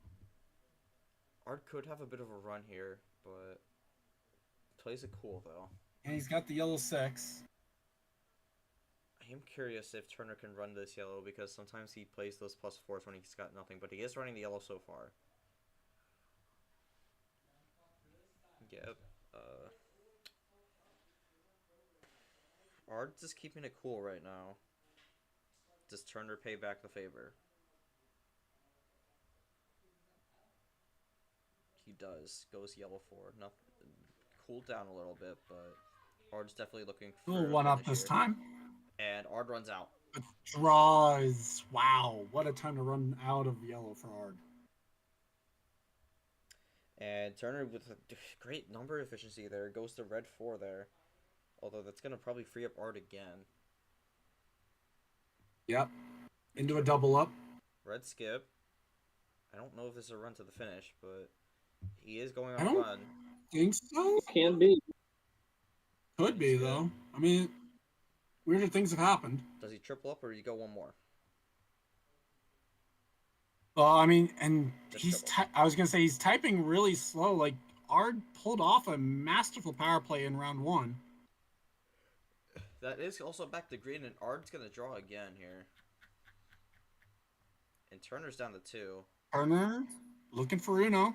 Ard could have a bit of a run here, but plays it cool though. And he's got the yellow 6. I am curious if Turner can run this yellow because sometimes he plays those +4s when he's got nothing, but he is running the yellow so far. Yep. Ard's just keeping it cool right now. Does Turner pay back the favor? He does. Goes yellow 4. Nothing. Cooled down a little bit, but Ard's definitely looking for Ooh, one up this here. time. And Ard runs out. But draws. Wow, what a time to run out of yellow for Ard. And Turner with a great number efficiency there goes to red 4 there. Although that's going to probably free up Ard again. Yep. Into a double up. Red skip. I don't know if this is a run to the finish, but he is going I on a don't run. think so. It can be. Could be, That's good. though. I mean, weirder things have happened. Does he triple up or do you go one more? Well, I mean, and Just he's... triple. I was going to say, he's typing really slow. Like, Ard pulled off a masterful power play in round 1. That is also back to green, and Ard's going to draw again here. And Turner's down to 2. Turner, looking for Uno.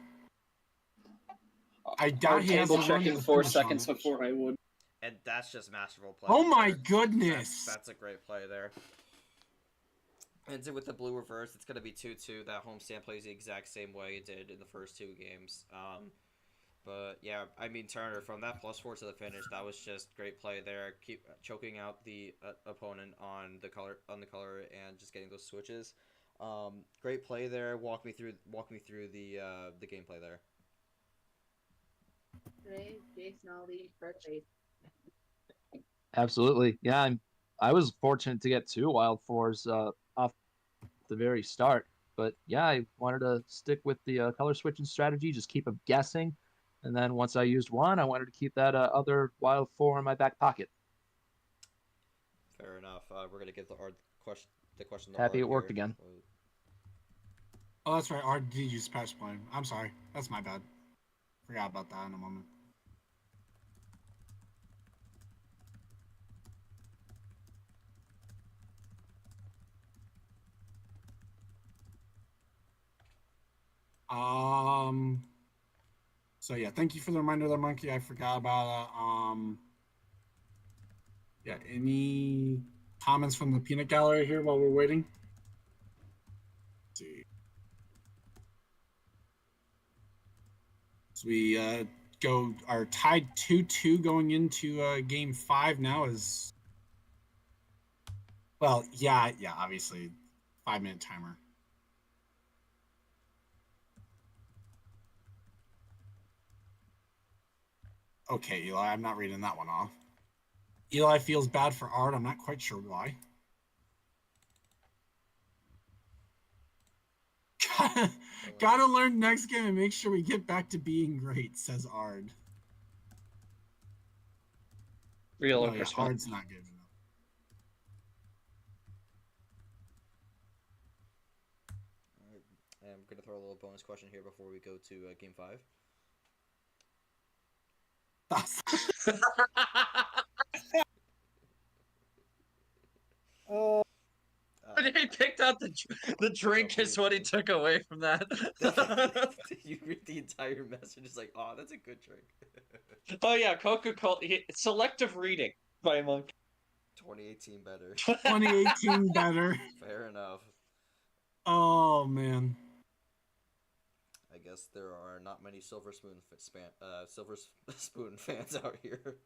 I doubt Hard he has table a run checking to 4 finish on seconds it. before I would. And that's just masterful play. Oh my there. goodness! That's a great play there. And with the blue reverse, it's going to be 2-2. That homestand plays the exact same way it did in the first 2 games. But yeah, I mean, Turner, from that +4 to the finish, that was just great play there. Keep choking out the opponent on the color and just getting those switches. Great play there. Walk me through the gameplay there. Today, Jason Ali's birthday. Absolutely. Yeah, I was fortunate to get 2 wild 4s off the very start. But yeah, I wanted to stick with the color switching strategy, just keep them guessing. And then once I used one, I wanted to keep that other wild 4 in my back pocket. Fair enough. We're going to get the question to Happy Ard it worked here. again. Oh, that's right. Ard did use patch play. I'm sorry. That's my bad. Forgot about that in a moment. So yeah, thank you for the reminder there, Monkey. I forgot about that. Yeah, any comments from the peanut gallery here while we're waiting? Let's see. So we are tied 2-2 going into game 5 now. Is well, yeah, obviously 5-minute timer. Okay, Eli, I'm not reading that one off. Eli feels bad for Ard. I'm not quite sure why. Gotta learn next game and make sure we get back to being great, says Ard. Real No, or yeah, response. Ard's not good enough. I'm going to throw a little bonus question here before we go to game 5. When he picked out the drink is what he took away from that. You read the entire message. It's like, oh, that's a good drink. Oh yeah, Coca-Cola. Selective reading by Monk. 2018 better. 2018 better. Fair enough. Oh man. I guess there are not many Silver Spoon fans out here.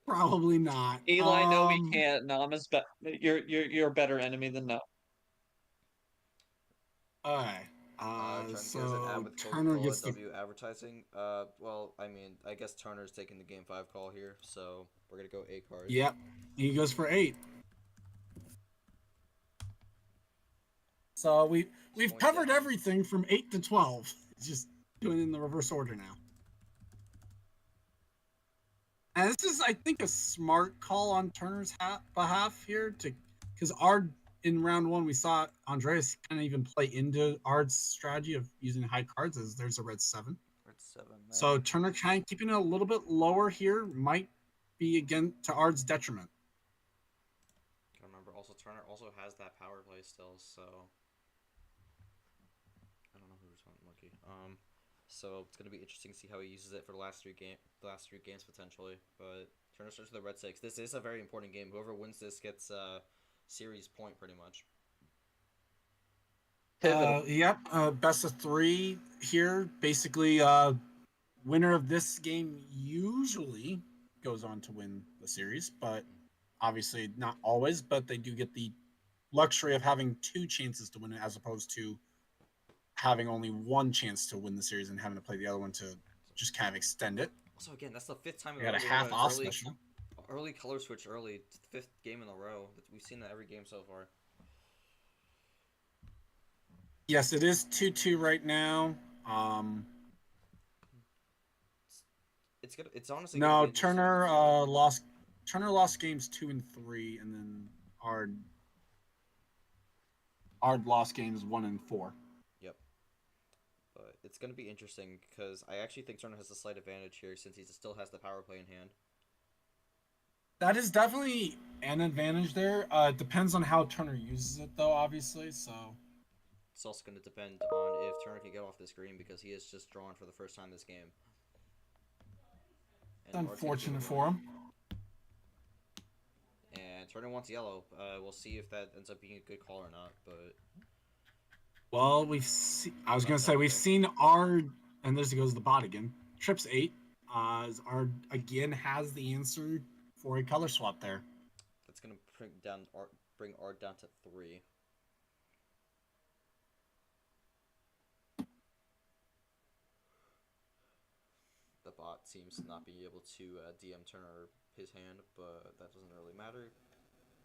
Probably not. Eli, no, we can't. Nama's you're a better enemy than no. Okay. Trying to get us an ad So with Turner Coca-Cola gets the. W advertising. Well, I mean, I guess Turner's taking the game 5 call here, so we're gonna go 8 cards. Yep, he goes for 8. So we've going covered down. everything from 8 to 12. It's just doing it in the reverse order now. And this is, I think, a smart call on Turner's behalf here, to because Ard in round 1 we saw Andreas kind of even play into Ard's strategy of using high cards, as there's a red 7. Red 7. Man. So Turner kind of keeping it a little bit lower here might be again to Ard's detriment. Remember, also Turner also has that power play still, so I don't know who's lucky. So it's gonna be interesting to see how he uses it for the last three games potentially. But Turner starts with the red 6. This is a very important game. Whoever wins this gets series point pretty much. Yep, best of 3 here. Basically, winner of this game usually goes on to win the series, but obviously not always. But they do get the luxury of having 2 chances to win it, as opposed to having only 1 chance to win the series and having to play the other one to just kind of extend it. Also, again, that's the 5th time in We a got row a we have half an off early, special. early color switch early. 5th game in a row. We've seen that every game so far. Yes, it is 2-2 right now. It's honestly No, gonna be Turner lost. Turner lost games 2 and 3, and then Ard lost games 1 and 4. Yep. But it's gonna be interesting because I actually think Turner has a slight advantage here since he still has the power play in hand. That is definitely an advantage there. It depends on how Turner uses it, though, obviously. So it's also going to depend on if Turner can get off this green because he is just drawn for the first time this game. It's unfortunate for him. And Turner wants yellow. We'll see if that ends up being a good call or not. But well, I was gonna say we've seen Ard, and there goes the bot again. Trips 8. Ard again has the answer for a color swap there. That's going to bring Ard down to 3. The bot seems to not be able to DM Turner his hand, but that doesn't really matter.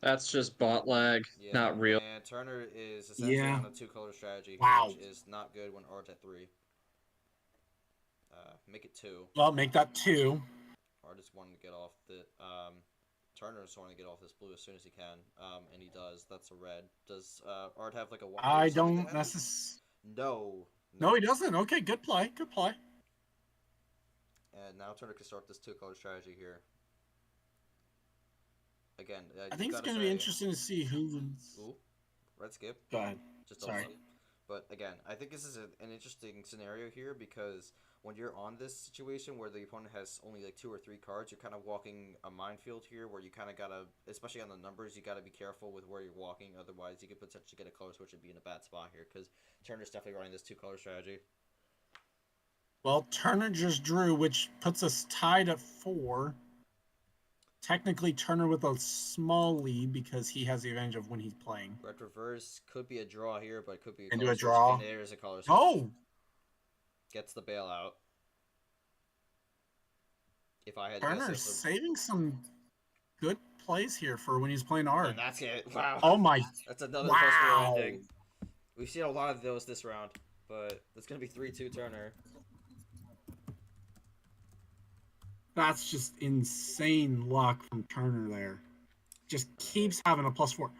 That's just bot lag, Yeah, not real. And Turner is essentially on a 2-color strategy here, Wow. which is not good when Ard's at 3. Make it 2. Well, make that 2. Ard is wanting to get off the Turner is wanting to get off this blue as soon as he can, and he does. That's a red. Does Ard have like a 1? I don't necessarily. No, he doesn't. Okay, good play. Good play. And now Turner can start this 2-color strategy here. Again, I think it's going to be interesting to see who wins. Ooh, red skip. Go ahead. Just Sorry. But again, I think this is an interesting scenario here because when you're on this situation where the opponent has only like 2 or 3 cards, you're kind of walking a minefield here where you kind of gotta, especially on the numbers, you gotta be careful with where you're walking. Otherwise, you could potentially get a color switch and be in a bad spot here because Turner's definitely running this 2-color strategy. Well, Turner just drew, which puts us tied at 4. Technically, Turner with a small lead because he has the advantage of when he's playing. Red reverse could be a draw here, but it could be a Into color a switch. draw. And there's a color switch. Oh! Gets the bailout. If I had Turner's saving some good plays here for when he's playing Ard. And that's it. Wow. Oh my. That's another Wow. +4 ending. We've seen a lot of those this round, but it's going to be 3-2 Turner. That's just insane luck from Turner there. Just keeps having a +4.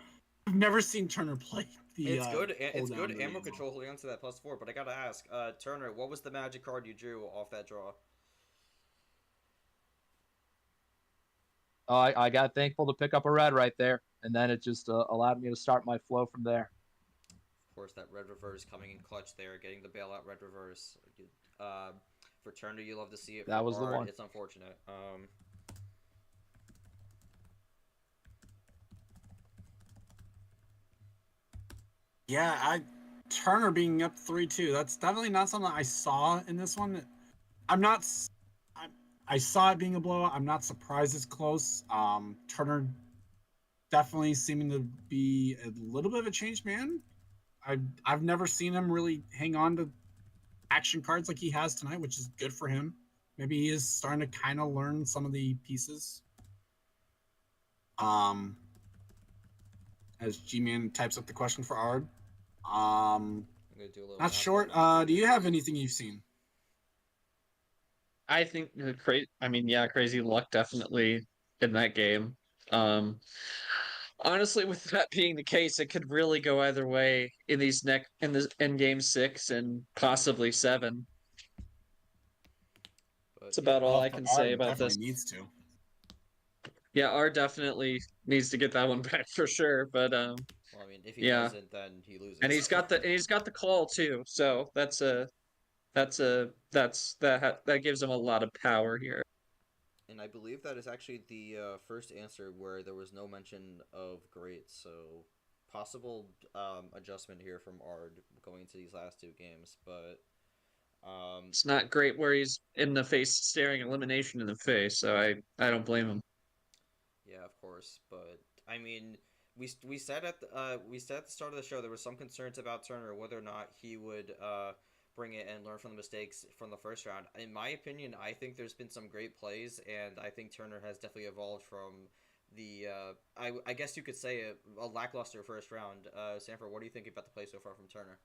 I've never seen Turner play the. It's good. It's good hold ammo down. control holding on to that +4. But I gotta ask, Turner, what was the magic card you drew off that draw? I got thankful to pick up a red right there, and then it just allowed me to start my flow from there. Of course, that red reverse coming in clutch there, getting the bailout red reverse. For Turner, you love to see it. That was the one. It's unfortunate. Yeah, Turner being up 3-2. That's definitely not something I saw in this one. I saw it being a blowout. I'm not surprised it's close. Turner definitely seeming to be a little bit of a changed man. I've never seen him really hang on to action cards like he has tonight, which is good for him. Maybe he is starting to kind of learn some of the pieces. Um, as G-Man types up the question for Ard. I'm gonna do a little Not math short. right now for Do you. you have anything you've seen? I think crazy. I mean, yeah, crazy luck definitely in that game. Um, Honestly, with that being the case, it could really go either way in these in game 6 and possibly 7. But It's yeah, about all Oh, I for can say Ard, about definitely this. needs to. Yeah, R definitely needs to get that one back for sure. But well, I mean, if he yeah, doesn't, then he and loses. he's got the call too. So that gives him a lot of power here. And I believe that is actually the first answer where there was no mention of great, so possible adjustment here from Ard going into these last two games. But It's not great where he's in the face, staring elimination in the face. So I don't blame him. yeah, of course. But I mean, we said at we said at the start of the show there was some concerns about Turner whether or not he would bring it and learn from the mistakes from the first round. In my opinion, I think there's been some great plays, and I think Turner has definitely evolved from the I guess you could say a lackluster first round. Sanford, what do you think about the play so far from Turner?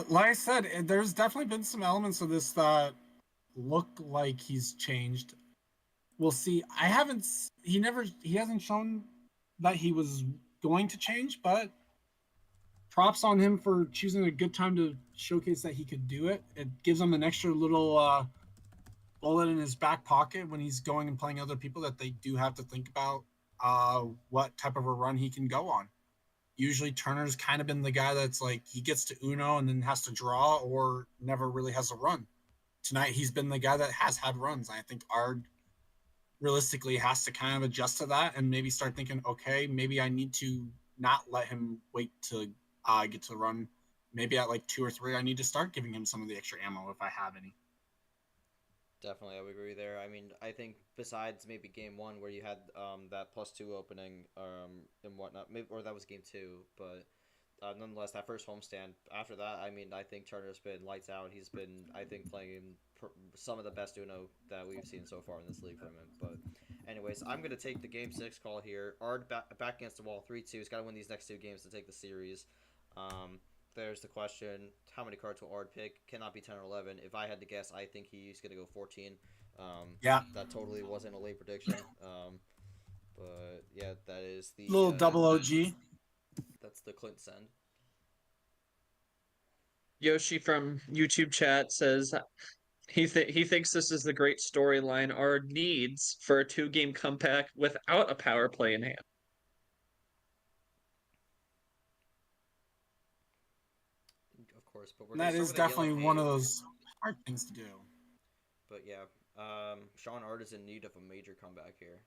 Like I said, there's definitely been some elements of this that look like he's changed. We'll see. I haven't. He hasn't shown that he was going to change, but props on him for choosing a good time to showcase that he could do it. It gives him an extra little bullet in his back pocket when he's going and playing other people that they do have to think about what type of a run he can go on. Usually Turner's kind of been the guy that's like he gets to Uno and then has to draw or never really has a run. Tonight he's been the guy that has had runs. I think Ard realistically has to kind of adjust to that and maybe start thinking, okay, maybe I need to not let him wait to get to the run. Maybe at like 2 or 3, I need to start giving him some of the extra ammo if I have any. Definitely, I would agree there. I mean, I think besides maybe game one where you had that +2 opening and whatnot, maybe, or that was game two, but nonetheless, that first homestand. After that, I mean, I think Turner's been lights out. He's been, I think, playing some of the best Uno that we've seen so far in this league from him. But, anyways, I'm gonna take the game 6 call here. Ard back against the wall, 3-2. He's got to win these next two games to take the series. Um, there's the question: how many cards will Ard pick? Cannot be 10 or 11. If I had to guess, I think he's gonna go 14. Yeah, That totally wasn't a late prediction. But yeah, that is the little double OG. that's the Clint send. Yoshi from YouTube chat says he thinks this is the great storyline R needs for a 2-game comeback without a power play in hand. Of course, but we're And gonna that start is with a yellow definitely one 8. of those hard things to do. But yeah, Sean Ard is in need of a major comeback here,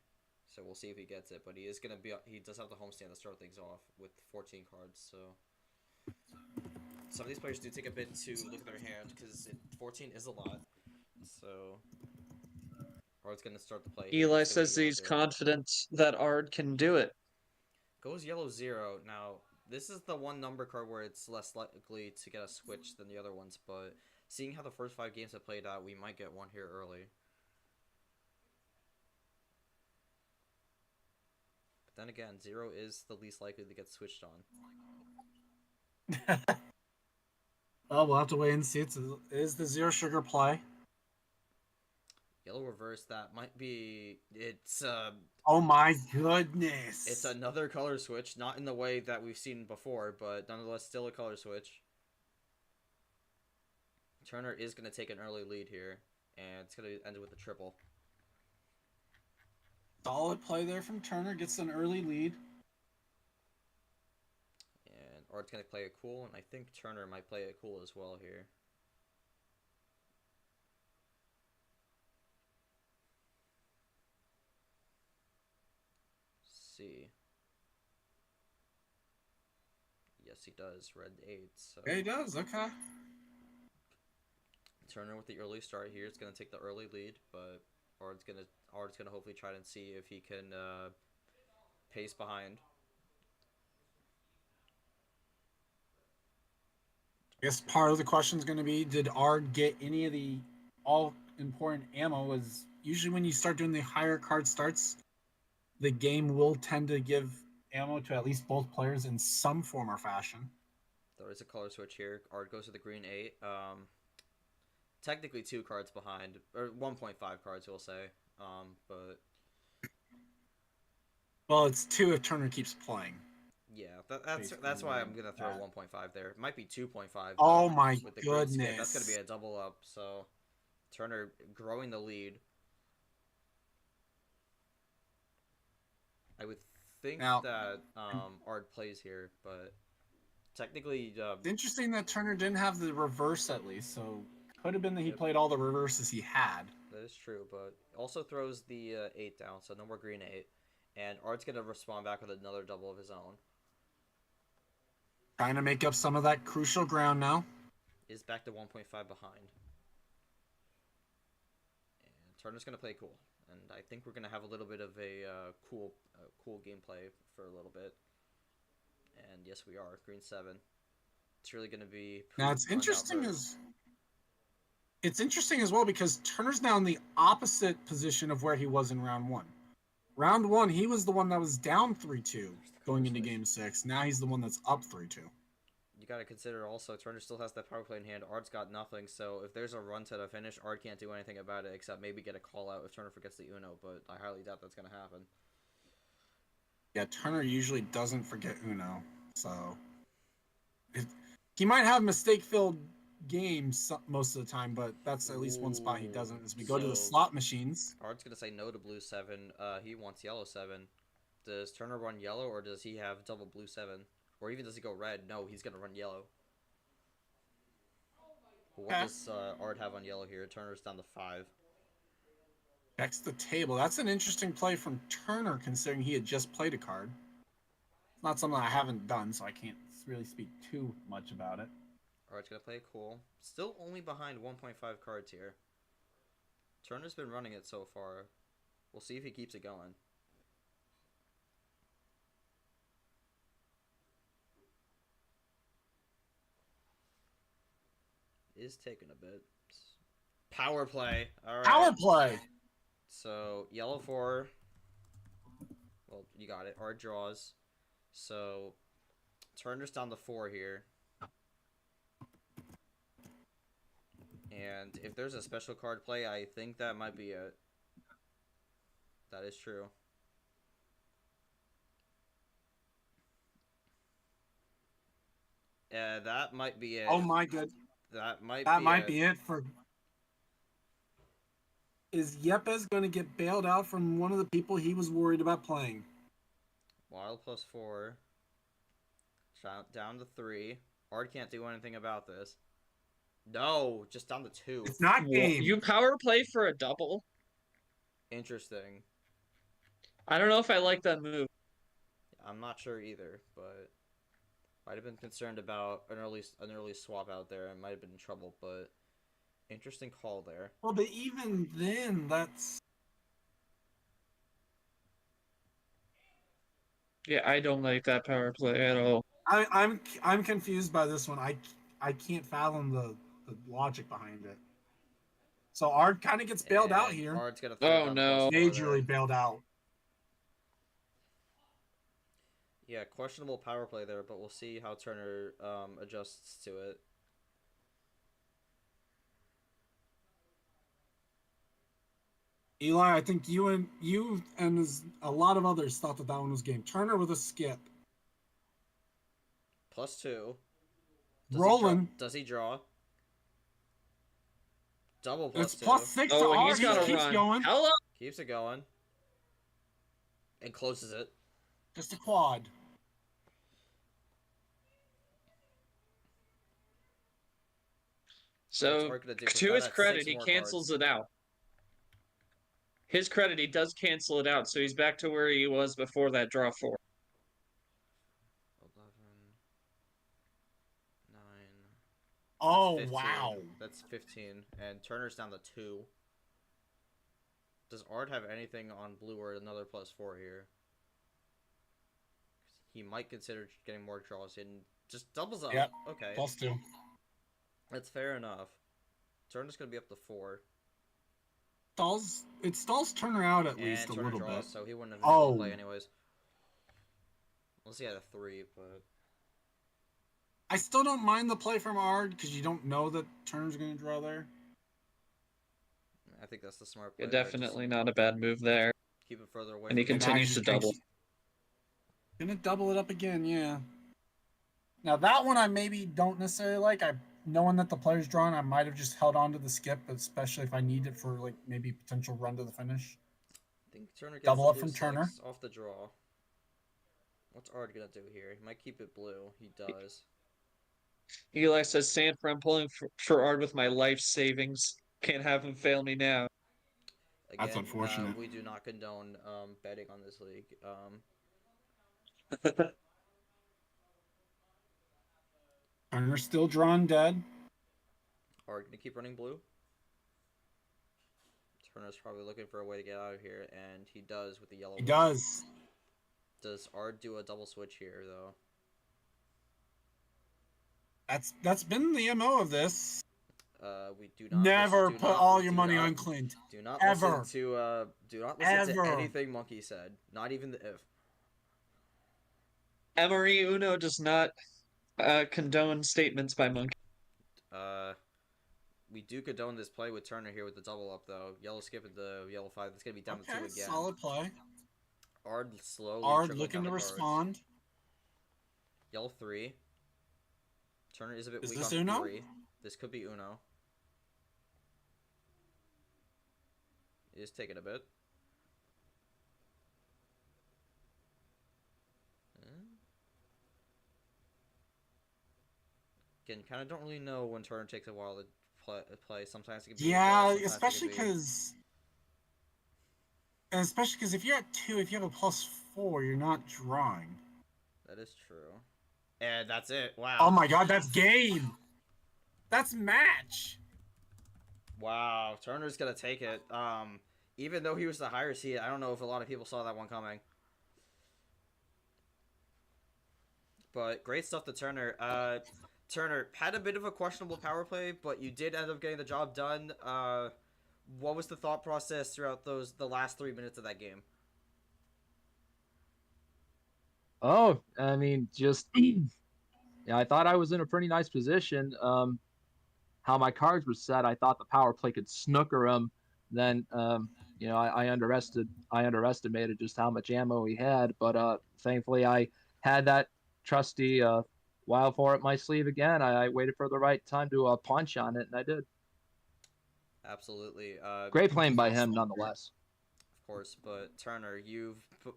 so we'll see if he gets it. But he is gonna be. He does have the homestand to start things off with 14 cards. So some of these players do take a bit to look at their hand because 14 is a lot. So Ard's gonna start the play here. Eli It's gonna be says yellow he's 0. confident that Ard can do it. Goes yellow 0. Now this is the one number card where it's less likely to get a switch than the other ones, but seeing how the first 5 games have played out, we might get one here early. Then again, 0 is the least likely to get switched on. Well, we'll have to wait and see. It is the zero sugar play. Yellow reverse, that might be... Oh my goodness. It's another color switch, not in the way that we've seen before, but nonetheless still a color switch. Turner is going to take an early lead here, and it's going to end with a triple. Solid play there from Turner. Gets an early lead. And Art's going to play it cool, and I think Turner might play it cool as well here. See. Yes, he does. Red 8. So. Yeah, he does. Okay. Turner with the early start here is going to take the early lead, but Ard's gonna hopefully try and see if he can pace behind. I guess part of the question is going to be, did Ard get any of the all important ammo? Is usually when you start doing the higher card starts, the game will tend to give ammo to at least both players in some form or fashion. There is a color switch here. Ard goes to the green 8. Technically 2 cards behind, or 1.5 cards, we'll say. But Well, it's 2 if Turner keeps playing. yeah, that's why I'm gonna throw 1.5 there. It might be 2.5. Oh my with the green skip, that's goodness. gonna be a double up. So Turner growing the lead. I would think Now- that Ard plays here, but technically, It's interesting that Turner didn't have the reverse at least, so could have been that he Yep. played all the reverses he had. that is true. But also throws the 8 down, so no more green 8. And Ard's gonna respond back with another double of his own. Trying to make up some of that crucial ground now. Is back to 1.5 behind. And Turner's gonna play cool, and I think we're gonna have a little bit of a cool gameplay for a little bit. And yes, we are green 7. It's really gonna be Now it's pretty run interesting down as it's interesting as well because Turner's now in the opposite position of where he was in round 1. Round 1, he was the one that was down 3-2 going into game 6. Now he's the one that's up 3-2. You got to consider also Turner still has that power play in hand. Ard's got nothing, so if there's a run to the finish, Ard can't do anything about it except maybe get a call out if Turner forgets the Uno, but I highly doubt that's going to happen. Yeah, Turner usually doesn't forget Uno, so he might have mistake-filled games most of the time, but that's at least one spot he doesn't. As we go to the So- slot machines, Ard's going to say no to blue 7. He wants yellow 7. Does Turner run yellow, or does he have double blue 7? Or even does he go red? No, he's going to run yellow. But what Okay. does Ard have on yellow here? Turner's down to 5. checks the table. That's an interesting play from Turner, considering he had just played a card. It's not something I haven't done, so I can't really speak too much about it. Ard's going to play it cool. Still only behind 1.5 cards here. Turner's been running it so far. We'll see if he keeps it going. Is taking a bit. Power play. All right. Power play. So yellow 4. Well, you got it. Ard draws. So Turner's down to 4 here. And if there's a special card play, I think that might be it. That is true. That might be it. Oh my good. That might be it for. Is Yepes going to get bailed out from one of the people he was worried about playing? Wild plus 4. Down to 3. Ard can't do anything about this. No, just down to 2. It's not game. You power play for a double? Interesting. I don't know if I like that move. I'm not sure either, but might have been concerned about an early swap out there. I might have been in trouble, but interesting call there. Well, but even then, that's. Yeah, I don't like that power play at all. I'm confused by this one. I can't fathom the logic behind it. So Ard kind of gets bailed out And here. Ard's gonna throw Oh, down no. plus 4 there. Majorly bailed out. Yeah, questionable power play there, but we'll see how Turner adjusts to it. Eli, I think you and a lot of others thought that one was game. Turner with a skip. Plus 2. Rolling. Does he draw? Double plus It's 2. plus 6 to Oh, and Ard. he's He got to keeps run. going. Hello. Keeps it going. And closes it. Just a quad. What's So, Ard gonna do? to his That's credit, 6 he more cancels cards. it out. His credit, he does cancel it out, so he's back to where he was before that draw 4. 11, 9. Oh, 15. wow. That's 15. And Turner's down to 2. Does Ard have anything on blue or another plus 4 here? He might consider getting more draws in. Just doubles up. Yep. Okay. Plus 2. That's fair enough. Turner's gonna be up to 4. It stalls Turner out at And least a Turner little draws, bit. so he wouldn't have been able to play Oh, anyways. Unless he had a 3, but I still don't mind the play from Ard because you don't know that Turner's going to draw there. I think that's the smart play. Yeah, Right? Just definitely not a bad move there. keep it further away And he from And the continues to actually, double. gonna double it up again, yeah. Now that one I maybe don't necessarily like. Knowing that the player's drawn, I might have just held on to the skip, especially if I need it for like maybe potential run to the finish. I think Turner gets Double the up blue from 6 Turner. off the draw. What's Ard gonna do here? He might keep it blue. He does. Eli says, Sanford, I'm pulling for Ard with my life savings. Can't have him fail me now. That's Again, unfortunate. we do not condone betting on this league. Turner's still drawn dead. Ard gonna keep running blue. Turner's probably looking for a way to get out of here, and he does with the yellow He one. does. Does Ard do a double switch here, though? That's been the MO of this. We do not Never listen, do put not, all your do money not, on Clint. Do not Ever. listen to to Ever. anything Monkey said. Not even the if. MRE UNO does not condone statements by Monkey. We do condone this play with Turner here with the double up though. Yellow skip at the yellow 5. That's gonna be down to 2 Okay, again. solid play. Ard slowly Ard trickling looking down to the cards. respond. Yellow 3. Turner is a bit Is weak this on Uno? 3. This could be Uno. It is taking a bit. Again, kind of don't really know when Turner takes a while to play. Sometimes it can be Yeah, reversed, especially because if you're at 2, if you have a +4, you're not drawing. That is true. And that's it. Wow. Oh my god, that's game. That's match. Wow, Turner's gonna take it. Even though he was the higher seed, I don't know if a lot of people saw that one coming. But great stuff to Turner. Turner had a bit of a questionable power play, but you did end up getting the job done. What was the thought process throughout the last 3 minutes of that game? Oh, I mean, just yeah, I thought I was in a pretty nice position. How my cards were set, I thought the power play could snooker him. Then, I underestimated just how much ammo he had. But thankfully, I had that trusty wild for it my sleeve again. I waited for the right time to punch on it, and I did. Absolutely. Great playing by him, nonetheless. Of course, but Turner, you've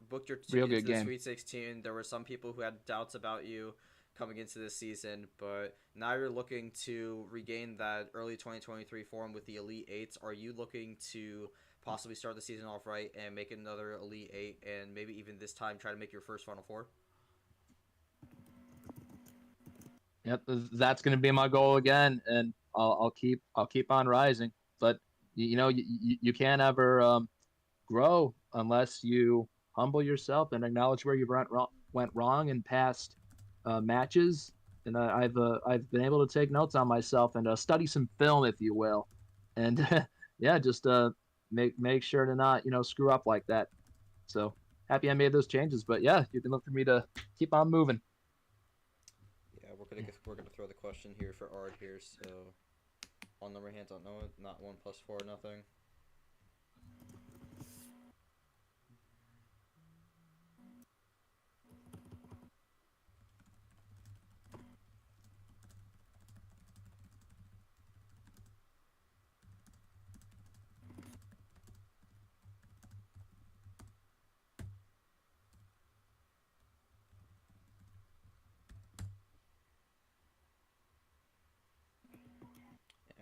booked your Real ticket good to the game. Sweet 16. There were some people who had doubts about you coming into this season, but now you're looking to regain that early 2023 form with the Elite Eights. Are you looking to possibly start the season off right and make another Elite Eight, and maybe even this time try to make your first Final Four? Yep, that's going to be my goal again, and I'll keep on rising. But you can't ever grow unless you humble yourself and acknowledge where you went wrong in past matches. And I've been able to take notes on myself and study some film, if you will, and yeah, just make sure to not screw up like that. So happy I made those changes. But yeah, you can look for me to keep on moving. Yeah, we're gonna throw the question here for Ard here. So all number hands don't know it. Not 1 + 4, nothing.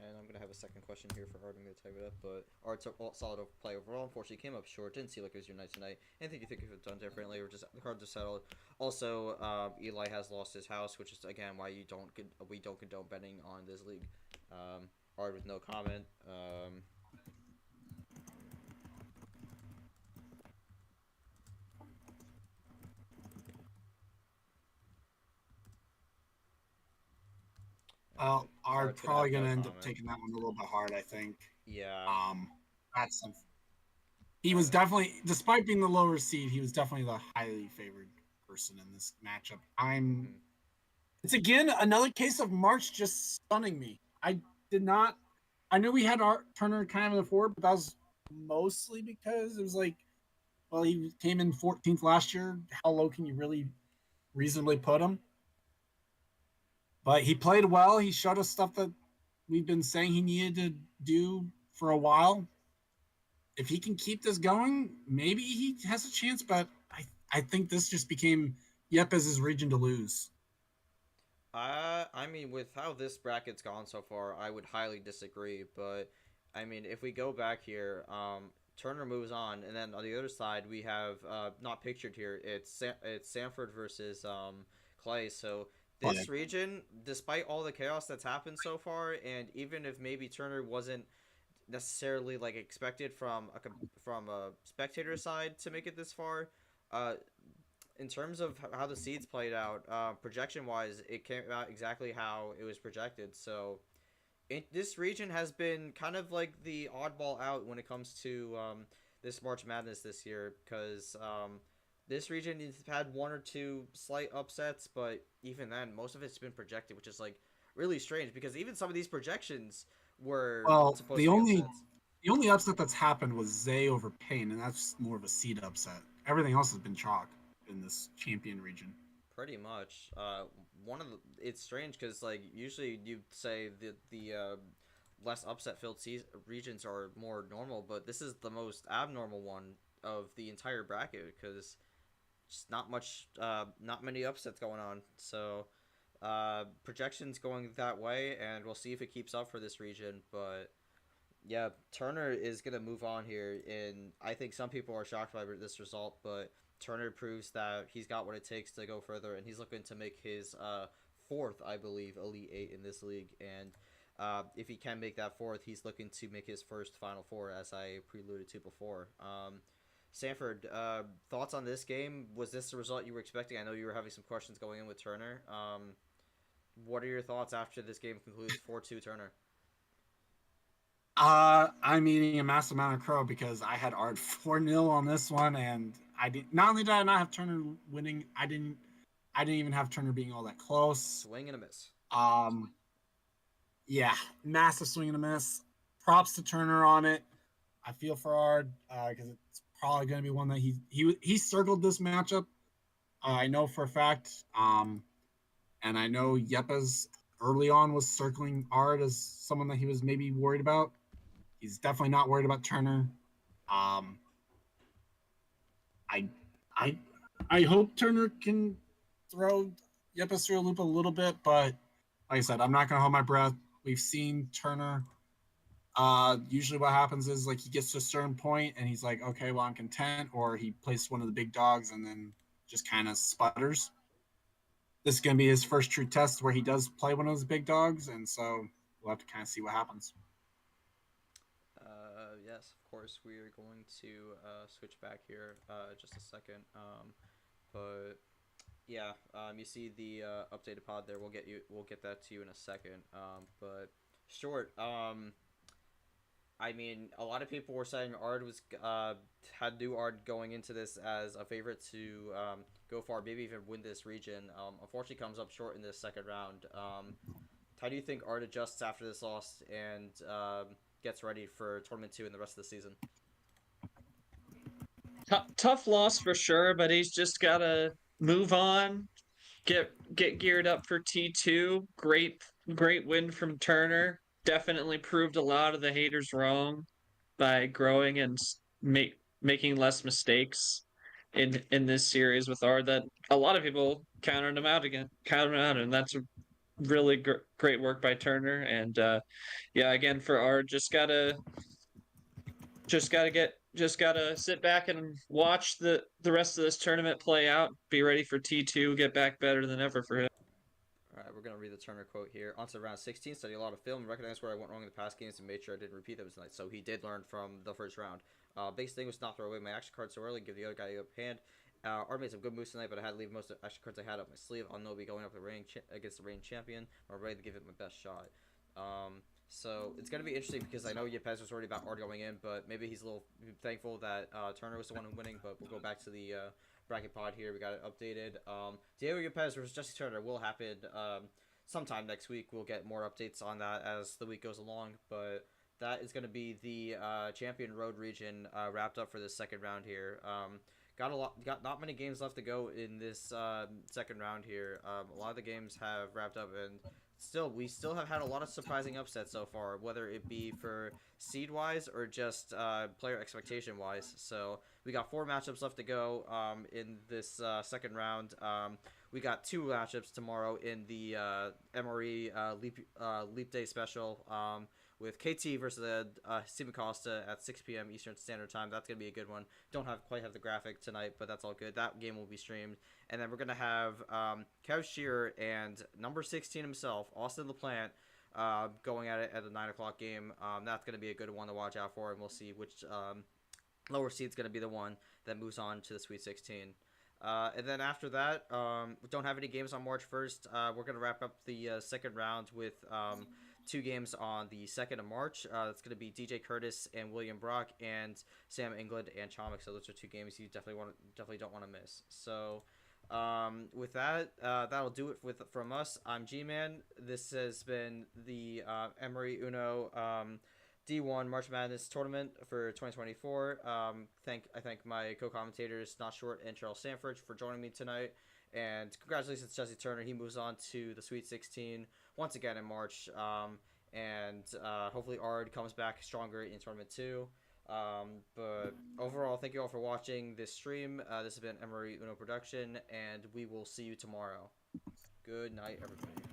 And I'm going to have a second question here for Ard. I'm going to type it up. But Ard's a solid play overall. Unfortunately, came up short. Didn't seem like it was your night tonight. Anything you think you could have done differently, or just the cards are settled? Also, Eli has lost his house, which is again why we don't condone betting on this league. Ard with no comment. Well, Ard's Ard's gonna probably have going no to end up comment. taking that one a little bit hard, I think. Yeah. That's he was definitely, despite being the lower seed, he was definitely the highly favored person in this matchup. Mhm. It's again another case of March just stunning me. I did not. I knew we had Art Turner kind of in the forward, but that was mostly because it was like, well, he came in 14th last year. How low can you really reasonably put him? But he played well. He showed us stuff that we've been saying he needed to do for a while. If he can keep this going, maybe he has a chance. But I think this just became Yepes' region to lose. I mean, with how this bracket's gone so far, I would highly disagree. But I mean, if we go back here, Turner moves on, and then on the other side we have not pictured here. It's Sanford versus Clay. So this region, despite all the chaos that's happened so far, and even if maybe Turner wasn't necessarily like expected from a spectator side to make it this far, uh, in terms of how the seeds played out, projection wise, it came out exactly how it was projected. So this region has been kind of like the oddball out when it comes to this March Madness this year, because this region has had one or two slight upsets, but even then, most of it's been projected, which is like really strange because even some of these projections were Well, supposed the to be only upsets. the only upset that's happened was Zay over Payne, and that's more of a seed upset. Everything else has been chalk in this champion region. Pretty much. One of the it's strange because like usually you'd say the less upset filled regions are more normal, but this is the most abnormal one of the entire bracket because just not many upsets going on. So projections going that way, and we'll see if it keeps up for this region. But yeah, Turner is gonna move on here, and I think some people are shocked by this result, but Turner proves that he's got what it takes to go further, and he's looking to make his fourth, I believe, Elite Eight in this league. And if he can make that fourth, he's looking to make his first Final Four, as I preluded to before. Sanford, thoughts on this game? Was this the result you were expecting? I know you were having some questions going in with Turner. What are your thoughts after this game concludes 4-2 Turner? I'm eating a massive amount of crow because I had Art 4-0 on this one, and I did not only did I not have Turner winning, I didn't even have Turner being all that close. Swing and a miss. Yeah, massive swing and a miss. Props to Turner on it. I feel for Ard because it's probably going to be one that he circled this matchup. I know for a fact, and I know Yepes early on was circling Ard as someone that he was maybe worried about. He's definitely not worried about Turner. Um, I, I, I hope Turner can throw Yepes through a loop a little bit, but like I said, I'm not going to hold my breath. We've seen Turner. Usually, what happens is like he gets to a certain point and he's like, okay, well, I'm content, or he plays one of the big dogs and then just kind of sputters. This is going to be his first true test where he does play one of those big dogs, and so we'll have to kind of see what happens. Yes, of course, we are going to switch back here just a second. But yeah, you see the updated pod there. We'll get that to you in a second. But short. I mean, a lot of people were saying Ard was had new Ard going into this as a favorite to go far, maybe even win this region. Unfortunately, comes up short in this second round. How do you think Ard adjusts after this loss and gets ready for tournament 2 and the rest of the season? Tough loss for sure, but he's just gotta move on, get geared up for T2. Great win from Turner. Definitely proved a lot of the haters wrong by growing and making less mistakes in this series with R that a lot of people counted him out, and that's a really great work by Turner. And yeah, again for R, just gotta sit back and watch the rest of this tournament play out. Be ready for T2. Get back better than ever for him. All right, we're going to read the Turner quote here. On to round 16, study a lot of film, recognize where I went wrong in the past games, and made sure I didn't repeat those tonight. So he did learn from the first round. Biggest thing was not throw away my action card so early, give the other guy a hand, Ard made some good moves tonight, but I had to leave most of the extra cards I had up my sleeve. I'll know be going up the against the reigning champion. I'm ready to give it my best shot. So it's going to be interesting because I know Yepes was worried about Ard going in, but maybe he's a little thankful that Turner was the one winning. But we'll go back to the bracket pod here. We got it updated. Diego Yepes versus Jesse Turner will happen sometime next week. We'll get more updates on that as the week goes along. But that is going to be the Champion Road region wrapped up for this second round here. Got not many games left to go in this second round here. A lot of the games have wrapped up, and we still have had a lot of surprising upsets so far, whether it be for seed wise or just player expectation wise. So we got 4 matchups left to go in this second round. We got 2 matchups tomorrow in the MRE Leap Day special. With KT versus Steven Costa at 6 p.m. Eastern Standard Time. That's going to be a good one. Don't quite have the graphic tonight, but that's all good. That game will be streamed. And then we're going to have Kev Shearer and number 16 himself, Austin LaPlante, going at it at the 9 o'clock game. That's going to be a good one to watch out for, and we'll see which lower seed's going to be the one that moves on to the Sweet 16. And then after that, we don't have any games on March 1st. We're going to wrap up the second round with 2 games on the 2nd of March. It's going to be DJ Curtis and William Brock, and Sam England and Chomik. So those are 2 games you definitely don't want to miss. So with that, that'll do it from us. I'm G-Man. This has been the MRE UNO D1 March Madness tournament for 2024. I thank my co-commentators Not Short and Charles Sanford for joining me tonight. And congratulations to Jesse Turner. He moves on to the Sweet 16 once again in March. And hopefully Ard comes back stronger in Tournament 2. But overall, thank you all for watching this stream. This has been MRE UNO Production, and we will see you tomorrow. Good night, everybody.